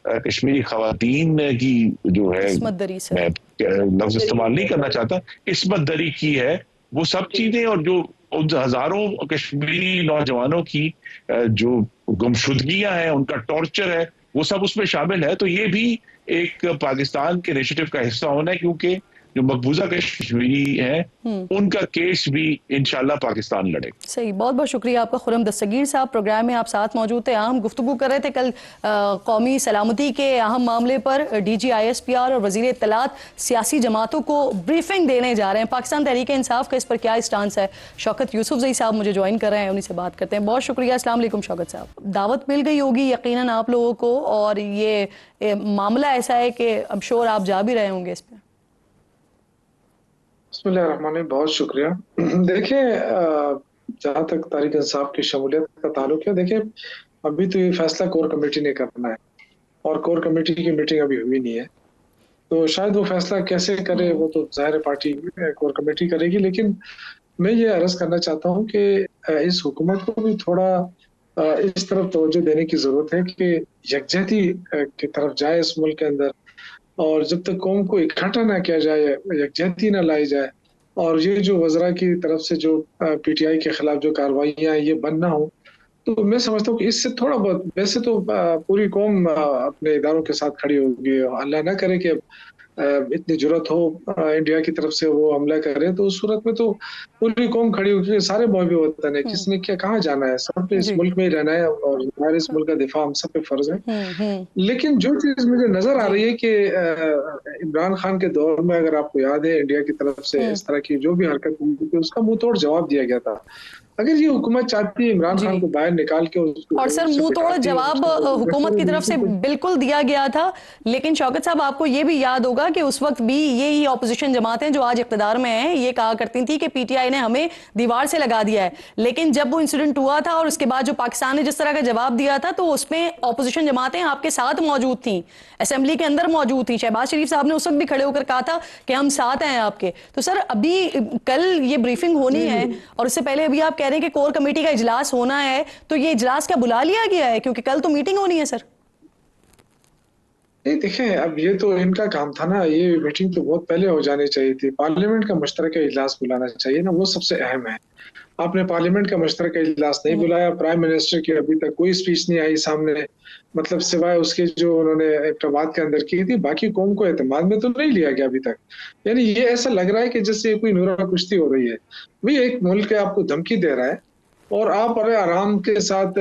कश्मीरी खवातीन की जो है, मैं लफ्ज इस्तेमाल नहीं करना चाहता, इस्मत दरी की है, वो सब चीजें, और जो उन हजारों कश्मीरी नौजवानों की जो गुमशुदगियां हैं, उनका टॉर्चर है, वो सब उसमें शामिल है। तो ये भी एक पाकिस्तान के इनिशिएटिव का हिस्सा होना है, क्योंकि जो मकबूजा कश्मीरी हैं उनका केस भी इंशाल्लाह पाकिस्तान लड़ेगा। सही, बहुत बहुत शुक्रिया आपका। खुर्रम दस्तगीर साहब प्रोग्राम में आप साथ मौजूद थे। हम गुफ्तगू कर रहे थे कल कौमी सलामती के अहम मामले पर। DG ISPR और वज़ीर इत्तलात सियासी जमातों को ब्रीफिंग देने जा रहे हैं। पाकिस्तान तहरीक इंसाफ का इस पर क्या स्टांस है? शौकत यूसुफजई साहब मुझे ज्वाइन कर रहे हैं, उन्हीं से बात करते हैं। बहुत शुक्रिया। अस्सलाम वालेकुम शौकत साहब। दावत मिल गई होगी यकीनन आप लोगों को, और ये मामला ऐसा है कि अब श्योर आप जा भी रहे होंगे इस पर। बिस्मिल्लाहिर्रहमानिर्रहीम, बहुत शुक्रिया। देखिए, जहाँ तक तहरीक इंसाफ की शमूलियत का ताल्लुक है, देखिए अभी तो ये फैसला कोर कमेटी ने करना है, और कोर कमेटी की मीटिंग अभी हुई नहीं है, तो शायद वो फैसला कैसे करे वो तो ज़ाहिर पार्टी कोर कमेटी करेगी। लेकिन मैं ये अर्ज करना चाहता हूँ कि इस हुकूमत को भी थोड़ा इस तरफ तवज्जो देने की जरूरत है कि यकजहती की तरफ जाए इस मुल्क के अंदर, और जब तक कौम को इकट्ठा ना किया जाए, यकजहती ना लाई जाए, और ये जो वज़रा की तरफ से जो PTI के खिलाफ जो कार्रवाइयाँ ये बंद ना हो, तो मैं समझता हूँ कि इससे थोड़ा बहुत, वैसे तो पूरी कौम अपने इदारों के साथ खड़ी होगी। अल्लाह ना करे कि इतनी जुर्रत हो इंडिया की तरफ से वो हमला करे, तो उस सूरत में तो पूरी कौम खड़ी होगी। सारे महबूब वतन है, किसने क्या कहाँ जाना है, सब पे इस मुल्क में ही रहना है, और हमारे इस मुल्क का दिफा हम सब पे फर्ज है। लेकिन जो चीज मुझे नजर आ रही है कि इमरान खान के दौर में, अगर आपको याद है, इंडिया की तरफ से इस तरह की जो भी हरकत हुई थी उसका मुंह तोड़ जवाब दिया गया था। अगर ये हुकूमत चाहती है इमरान खान को बाहर निकाल के और सर मुंह तोड़ जवाब हुकूमत की तरफ से बिल्कुल दिया गया था। लेकिन शौकत साहब आपको ये भी याद होगा कि उस वक्त भी यही ऑपोजिशन जमातें जो आज इख्तिदार में हैं ये कहा करती थी कि PTI ने हमें दीवार से लगा दिया है। लेकिन जब वो इंसिडेंट हुआ था और उसके बाद जो पाकिस्तान ने जिस तरह का जवाब दिया था, तो उसमें ऑपोजिशन जमातें आपके साथ मौजूद थी, असेंबली के अंदर मौजूद थी। शहबाज शरीफ साहब ने उस वक्त भी खड़े होकर कहा था कि हम साथ हैं आपके। तो सर अभी कल ये ब्रीफिंग होनी है, और उससे पहले अभी आप कह रहे हैं कि कोर कमेटी का इजलास होना है, तो ये इजलास क्या बुला लिया गया है? क्योंकि कल तो मीटिंग होनी है सर। नहीं देखें, अब ये तो इनका काम था ना, ये मीटिंग तो बहुत पहले हो जानी चाहिए थी। पार्लियामेंट का मुश्तरका इजलास बुलाना चाहिए ना, वो सबसे अहम है। आपने पार्लियामेंट का मुश्तरका इजलास नहीं बुलाया, प्राइम मिनिस्टर की अभी तक कोई स्पीच नहीं आई सामने, मतलब सिवाय उसके जो उन्होंने इंतबात के अंदर की थी, बाकी कौम को एतमाद में तो नहीं लिया गया अभी तक। यानी ये ऐसा लग रहा है कि जैसे ये कोई नूरा कुश्ती हो रही है। भी एक मुल्क आपको धमकी दे रहा है और आप बड़े आराम के साथ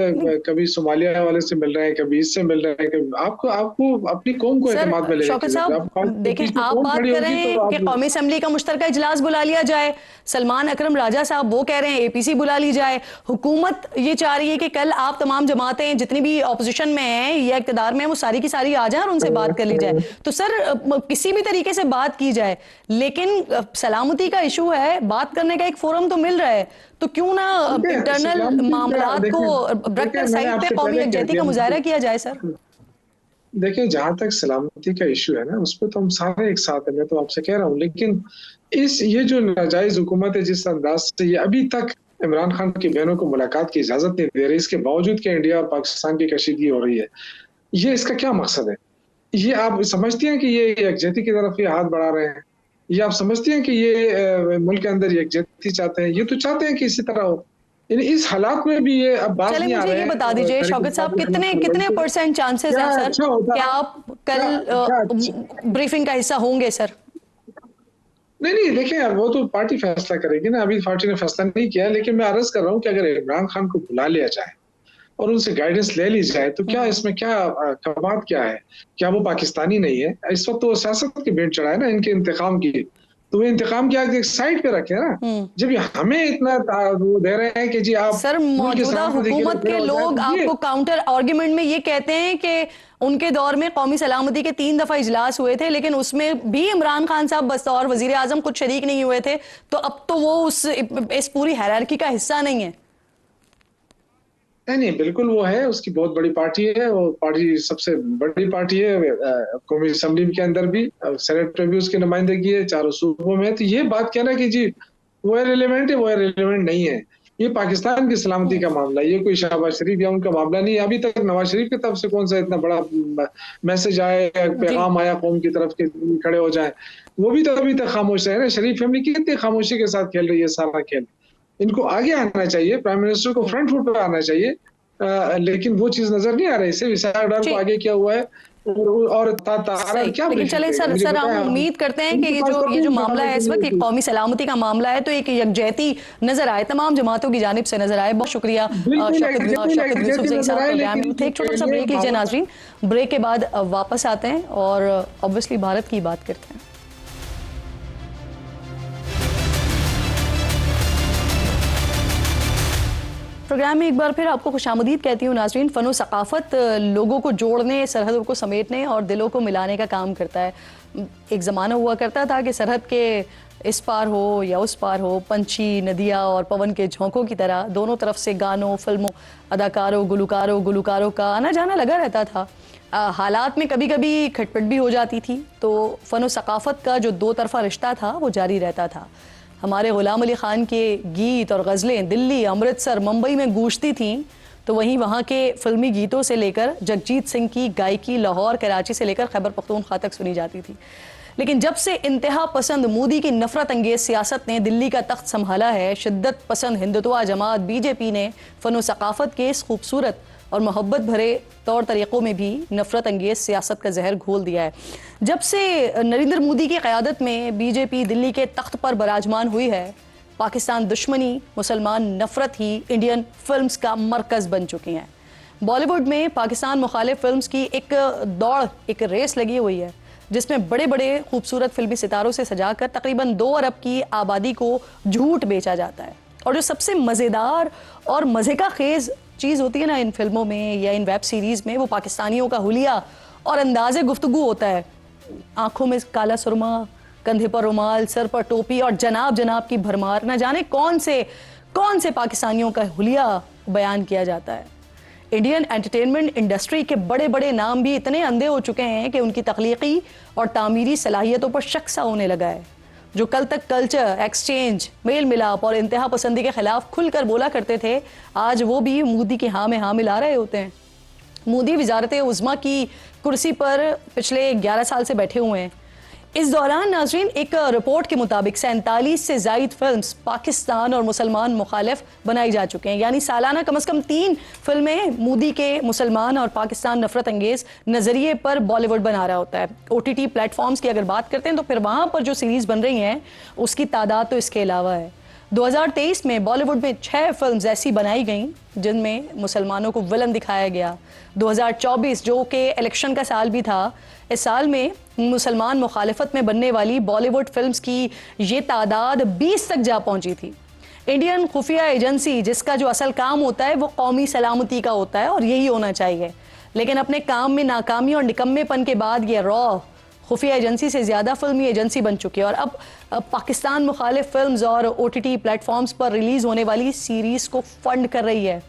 कभी सोमालिया वाले से मिल रहे हैं, कभी इससे मिल रहे हैं, कभी आपको आपको अपनी कौम को एतमाद में सर लेने शौकत की जरूरत है। साहब देखें, आप बात कर रहे हैं कि कौमी असम्बली का मुश्तरका इजलास बुला लिया जाए, सलमान अकरम राजा साहब वो कह रहे हैं एपीसी बुला ली जाए, हुकूमत ये चाह रही है कि कल आप तमाम जमातें जितनी भी ऑपोजिशन में हैं या इक़्तिदार में हैं वो सारी की सारी आ जाएं और उनसे बात कर ली जाए। तो सर किसी भी तरीके से बात की जाए, लेकिन सलामती का इशू है, बात करने का एक फोरम तो मिल रहा है, तो क्यों ना इंटरनल मामलात को रखकर साइड पे कौमी यकजहती का मुजाहरा किया जाए। सर देखिए, जहां तक सलामती का इशू है ना, उस पर तो हम सारे एक साथ हैं, मैं तो आपसे कह रहा हूँ। लेकिन ये जो नाजायज हुकूमत है, जिस अंदाज से ये अभी तक इमरान खान की बहनों को मुलाकात की इजाजत नहीं दे रही, इसके बावजूद कि इंडिया और पाकिस्तान की कशीदगी हो रही है, ये इसका क्या मकसद है? ये आप समझती हैं कि ये यकजहती की तरफ ये हाथ बढ़ा रहे हैं? ये आप समझती हैं कि ये मुल्क के अंदर यकजहती चाहते हैं? ये तो चाहते हैं कि इसी तरह हो। यानी इस हालात में भी ये अब बात चले नहीं आ मुझे रहे ये हैं। बता दीजिए शौकत साहब, कितने परसेंट चांसेस हैं सर अच्छा होता कि आप कल ब्रीफिंग का हिस्सा होंगे सर? नहीं नहीं, देखिए वो तो पार्टी फैसला करेगी ना, अभी पार्टी ने फैसला नहीं किया। लेकिन मैं अर्ज कर रहा हूँ कि अगर इमरान खान को बुला लिया जाए और उनसे गाइडेंस ले ली जाए तो क्या इसमें क्या कबात क्या है? क्या वो पाकिस्तानी नहीं है? इस वक्त तो सियासत की भेंट चढ़ा है ना इनके इंतकाम की, तो वो इंतकाम की आग एक साइड पे रखे ना। जब ये हमें इतना वो दे रहे हैं कि जी आप सर मौजूदा हुकूमत के लोग आपको काउंटर आर्ग्यूमेंट में ये कहते हैं कि उनके दौर में कौमी सलामती के 3 दफा इजलास हुए थे, लेकिन उसमें भी इमरान खान साहब बतौर वजीर आजम खुद शरीक नहीं हुए थे, तो अब तो वो इस पूरी हायरार्की का हिस्सा नहीं है। नहीं, बिल्कुल वो है, उसकी बहुत बड़ी पार्टी है, वो पार्टी सबसे बड़ी पार्टी है कौमी असम्बली के अंदर भी, सेनेट में भी उसकी नुमाइंदगी है, चारों सूबों में। तो ये बात कहना कि जी वो रिलेवेंट है, वो रिलेवेंट नहीं है। ये पाकिस्तान की सलामती का मामला है, ये कोई शहबाज शरीफ या उनका मामला नहीं है। अभी तक नवाज शरीफ की तरफ से कौन सा इतना बड़ा मैसेज आया, पैगाम आया कौम की तरफ के खड़े हो जाए? वो भी तो अभी तक खामोश है ना। शरीफ फैमिली कितनी खामोशी के साथ खेल रही है सारा खेल। इनको आगे आना चाहिए, प्राइम मिनिस्टर को फ्रंट फुट पर आना चाहिए, लेकिन वो चीज नजर नहीं आ रही। इससे विशाल डार को आगे क्या हुआ है और क्या। लेकिन चले सर हम उम्मीद करते हैं कि ये जो मामला है इस वक्त कौमी सलामती का मामला है, तो एक यकजहती नजर आए, तमाम जमातों की जानिब से नजर आए। बहुत शुक्रिया शौकत यूसुफ थे। एक छोटा सा ब्रेक लीजिए नाजरीन, ब्रेक के बाद वापस आते हैं और ऑब्वियसली भारत की बात करते हैं। प्रोग्राम में एक बार फिर आपको खुशामदीद कहती हूँ नाज़रीन। फ़न व सक़ाफ़त लोगों को जोड़ने, सरहदों को समेटने और दिलों को मिलाने का काम करता है। एक ज़माना हुआ करता था कि सरहद के इस पार हो या उस पार हो, पंछी, नदियाँ और पवन के झोंकों की तरह दोनों तरफ से गानों, फिल्मों, अदाकारों, गुलकारों का आना जाना लगा रहता था। हालात में कभी कभी खटपट भी हो जाती थी, तो फ़न व सक़ाफ़त का जो दो तरफ़ा रिश्ता था वो जारी रहता था। हमारे ग़ुलाम अली ख़ान के गीत और गज़लें दिल्ली, अमृतसर, मुंबई में गूंजती थीं, तो वहीं वहाँ के फ़िल्मी गीतों से लेकर जगजीत सिंह की गायकी लाहौर, कराची से लेकर खैबर पख्तूनख्वा तक सुनी जाती थी। लेकिन जब से इंतहा पसंद मोदी की नफरत अंगेज सियासत ने दिल्ली का तख्त संभाला है, शिद्दत पसंद हिंदुत्वा जमात बीजेपी ने फ़न व सक़ाफ़त के इस खूबसूरत और मोहब्बत भरे तौर तरीक़ों में भी नफरत अंगेज सियासत का जहर घोल दिया है। जब से नरेंद्र मोदी की क़यादत में बीजेपी दिल्ली के तख्त पर बराजमान हुई है, पाकिस्तान दुश्मनी, मुसलमान नफरत ही इंडियन फिल्म्स का मरकज़ बन चुकी हैं। बॉलीवुड में पाकिस्तान मुखालिफ फिल्म्स की एक दौड़, एक रेस लगी हुई है, जिसमें बड़े बड़े खूबसूरत फिल्मी सितारों से सजाकर तकरीबन 2 अरब की आबादी को झूठ बेचा जाता है। और जो सबसे मज़ेदार और मज़े का खेज़ चीज़ होती है ना इन फिल्मों में या इन वेब सीरीज़ में, वो पाकिस्तानियों का हुलिया और अंदाज़े गुफ्तगू होता है। आंखों में काला सुरमा, कंधे पर रुमाल, सर पर टोपी और जनाब जनाब की भरमार, न जाने कौन से पाकिस्तानियों का हुलिया बयान किया जाता है। इंडियन एंटरटेनमेंट इंडस्ट्री के बड़े बड़े नाम भी इतने अंधे हो चुके हैं कि उनकी तख्लीकी और तामीरी सलाहियतों पर शक सा होने लगा है। जो कल तक कल्चर, एक्सचेंज, मेल मिलाप और इंतहा पसंदी के खिलाफ खुलकर बोला करते थे, आज वो भी मोदी की हाँ में हाँ मिला रहे होते हैं। मोदी वजारत उज़्मा की कुर्सी पर पिछले 11 साल से बैठे हुए हैं। इस दौरान नाजरीन, एक रिपोर्ट के मुताबिक 47 से ज़ायद फिल्म्स पाकिस्तान और मुसलमान मुखालिफ बनाई जा चुके हैं। यानी सालाना कम से कम 3 फिल्में मोदी के मुसलमान और पाकिस्तान नफरत अंगेज नज़रिए पर बॉलीवुड बना रहा होता है। OTT प्लेटफॉर्म्स की अगर बात करते हैं तो फिर वहाँ पर जो सीरीज़ बन रही हैं उसकी तादाद तो इसके अलावा है। 2023 में बॉलीवुड में 6 फिल्म्स ऐसी बनाई गईं जिनमें मुसलमानों को विलन दिखाया गया। 2024 जो कि इलेक्शन का साल भी था, इस साल में मुसलमान मुखालिफत में बनने वाली बॉलीवुड फिल्म्स की ये तादाद 20 तक जा पहुंची थी। इंडियन खुफिया एजेंसी, जिसका जो असल काम होता है वो कौमी सलामती का होता है और यही होना चाहिए, लेकिन अपने काम में नाकामी और निकम्मेपन के बाद ये रॉ खुफिया एजेंसी से ज़्यादा फिल्मी एजेंसी बन चुकी है और अब पाकिस्तान मुखालिफ फिल्म्स और OTT प्लेटफॉर्म्स पर रिलीज़ होने वाली सीरीज़ को फंड कर रही है।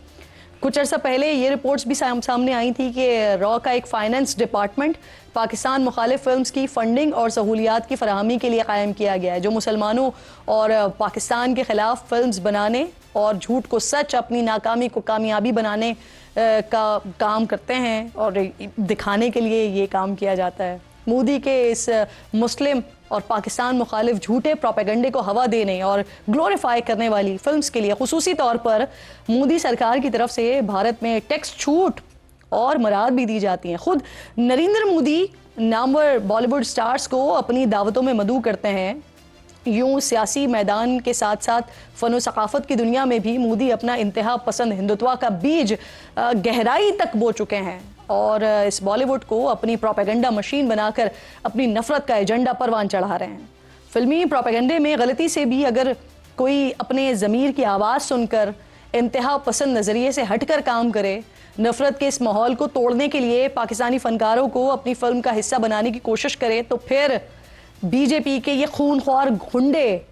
कुछ अर्सा पहले ये रिपोर्ट्स भी सामने आई थी कि रॉ का एक फाइनेंस डिपार्टमेंट पाकिस्तान मुखालिफ फिल्म्स की फंडिंग और सहूलियात की फराहमी के लिए कायम किया गया है, जो मुसलमानों और पाकिस्तान के ख़िलाफ़ फिल्म्स बनाने और झूठ को सच, अपनी नाकामी को कामयाबी बनाने का काम करते हैं और दिखाने के लिए ये काम किया जाता है। मोदी के इस मुस्लिम और पाकिस्तान मुखालिफ झूठे प्रोपेगेंडे को हवा देने और ग्लोरीफाई करने वाली फिल्म्स के लिए खुसूसी तौर पर मोदी सरकार की तरफ से भारत में टैक्स छूट और मराद भी दी जाती हैं। खुद नरेंद्र मोदी नामवर बॉलीवुड स्टार्स को अपनी दावतों में मदऊ करते हैं। यूं सियासी मैदान के साथ साथ फ़न व सकाफ़त की दुनिया में भी मोदी अपना इंतहा पसंद हिंदुत्व का बीज गहराई तक बो चुके हैं और इस बॉलीवुड को अपनी प्रोपेगेंडा मशीन बनाकर अपनी नफरत का एजेंडा परवान चढ़ा रहे हैं। फिल्मी प्रोपेगेंडे में गलती से भी अगर कोई अपने ज़मीर की आवाज़ सुनकर इंतहा पसंद नज़रिए से हटकर काम करे, नफरत के इस माहौल को तोड़ने के लिए पाकिस्तानी फ़नकारों को अपनी फिल्म का हिस्सा बनाने की कोशिश करे, तो फिर BJP के ये खूनख्वार गुंडे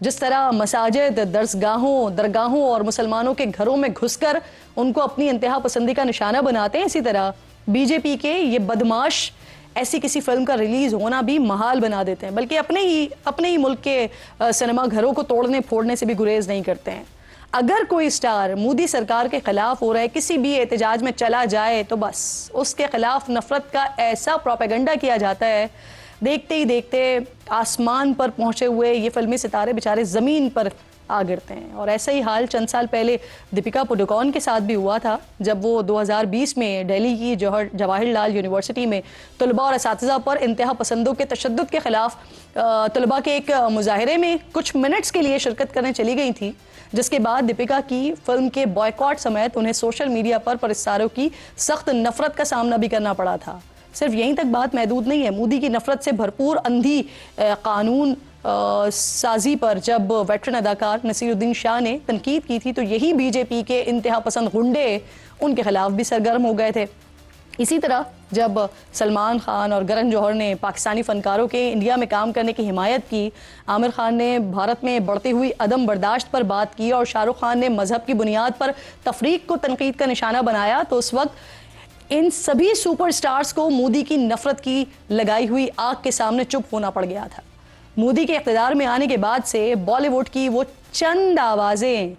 जिस तरह मसाजिद, दरगाहों और मुसलमानों के घरों में घुसकर उनको अपनी इंतहा पसंदी का निशाना बनाते हैं, इसी तरह BJP के ये बदमाश ऐसी किसी फिल्म का रिलीज़ होना भी महाल बना देते हैं, बल्कि अपने ही मुल्क के सिनेमा घरों को तोड़ने फोड़ने से भी गुरेज नहीं करते हैं। अगर कोई स्टार मोदी सरकार के खिलाफ हो रहा है, किसी भी एहतजाज में चला जाए, तो बस उसके खिलाफ नफरत का ऐसा प्रोपेगेंडा किया जाता है, देखते ही देखते आसमान पर पहुंचे हुए ये फिल्मी सितारे बेचारे ज़मीन पर आ गिरते हैं। और ऐसा ही हाल चंद साल पहले दीपिका पादुकोण के साथ भी हुआ था, जब वो 2020 में दिल्ली की जवाहरलाल यूनिवर्सिटी में तलबा और असातिज़ा पर इंतहा पसंदों के तशद्दुद के ख़िलाफ़ तलबा के एक मुजाहरे में कुछ मिनट्स के लिए शिरकत करने चली गई थी, जिसके बाद दीपिका की फिल्म के बॉयकॉट समेत उन्हें सोशल मीडिया पर परिस्तारों की सख्त नफरत का सामना भी करना पड़ा था। सिर्फ यहीं तक बात महदूद नहीं है। मोदी की नफरत से भरपूर अंधी कानून साजी पर जब वेटरन अदाकार नसीरुद्दीन शाह ने तनकीद की थी, तो यही BJP के इंतहा पसंद गुंडे उनके खिलाफ भी सरगर्म हो गए थे। इसी तरह जब सलमान खान और करण जौहर ने पाकिस्तानी फ़नकारों के इंडिया में काम करने की हिमायत की, आमिर खान ने भारत में बढ़ती हुई अदम बर्दाश्त पर बात की और शाहरुख खान ने मजहब की बुनियाद पर तफरीक को तनकीद का निशाना बनाया, तो उस वक्त इन सभी सुपरस्टार्स को मोदी की नफरत की लगाई हुई आग के सामने चुप होना पड़ गया था। मोदी के इक़्तिदार में आने के बाद से बॉलीवुड की वो चंद आवाज़ें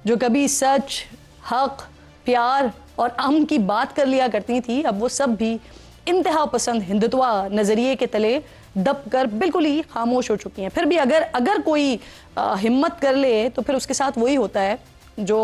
जो कभी सच, हक, प्यार और अमन की बात कर लिया करती थी, अब वो सब भी इंतहा पसंद हिंदुत्व नज़रिए के तले दब कर बिल्कुल ही खामोश हो चुकी हैं। फिर भी अगर कोई हिम्मत कर ले तो फिर उसके साथ वही होता है जो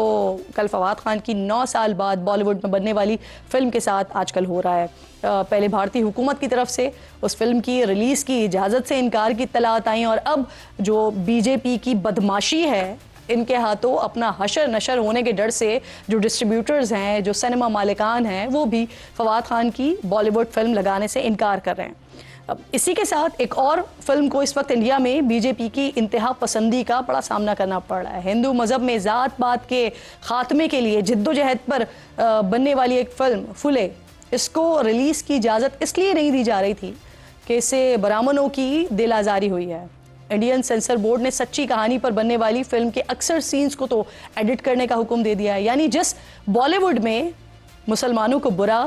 कल फवाद खान की 9 साल बाद बॉलीवुड में बनने वाली फिल्म के साथ आजकल हो रहा है। पहले भारतीय हुकूमत की तरफ से उस फिल्म की रिलीज़ की इजाज़त से इनकार की इत्तलात आई और अब जो BJP की बदमाशी है, इनके हाथों अपना हशर नशर होने के डर से जो डिस्ट्रीब्यूटर्स हैं, जो सिनेमा मालिकान हैं, वो भी फवाद खान की बॉलीवुड फिल्म लगाने से इनकार कर रहे हैं। अब इसी के साथ एक और फिल्म को इस वक्त इंडिया में BJP की इंतहा पसंदी का बड़ा सामना करना पड़ रहा है। हिंदू मज़हब में ज़ात पात के ख़ात्मे के लिए जिद्दोजहद पर बनने वाली एक फ़िल्म फुले, इसको रिलीज़ की इजाज़त इसलिए नहीं दी जा रही थी कि इससे ब्राह्मणों की दिल आज़ारी हुई है। इंडियन सेंसर बोर्ड ने सच्ची कहानी पर बनने वाली फिल्म के अक्सर सीन्स को तो एडिट करने का हुक्म दे दिया है। यानी जिस बॉलीवुड में मुसलमानों को बुरा,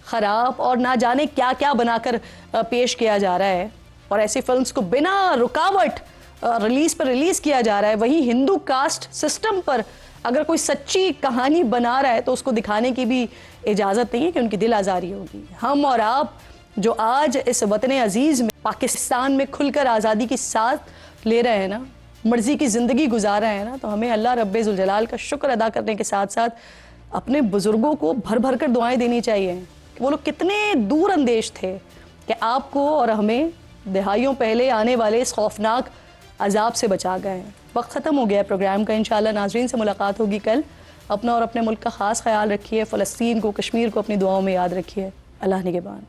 ख़राब और ना जाने क्या क्या बनाकर पेश किया जा रहा है और ऐसी फिल्म्स को बिना रुकावट रिलीज़ किया जा रहा है, वहीं हिंदू कास्ट सिस्टम पर अगर कोई सच्ची कहानी बना रहा है तो उसको दिखाने की भी इजाज़त नहीं है कि उनकी दिल आज़ारी होगी। हम और आप जो आज इस वतन अजीज़ में पाकिस्तान में खुलकर आज़ादी की साथ ले रहे हैं ना, मर्जी की ज़िंदगी गुजार रहे हैं ना, तो हमें अल्लाह रब्बे जुल जलाल का शुक्र अदा करने के साथ साथ अपने बुज़ुर्गों को भर भर कर दुआएं देनी चाहिए कि वो लोग कितने दूर अंदेश थे कि आपको और हमें दहाइयों पहले आने वाले इस खौफनाक अजाब से बचा गए हैं। वक्त ख़त्म हो गया है प्रोग्राम का। इंशाअल्लाह नाज़रीन से मुलाकात होगी कल। अपना और अपने मुल्क का ख़ास ख्याल रखिए। फ़लस्तीन को, कश्मीर को अपनी दुआओं में याद रखिए। अल्लाह निगहबान।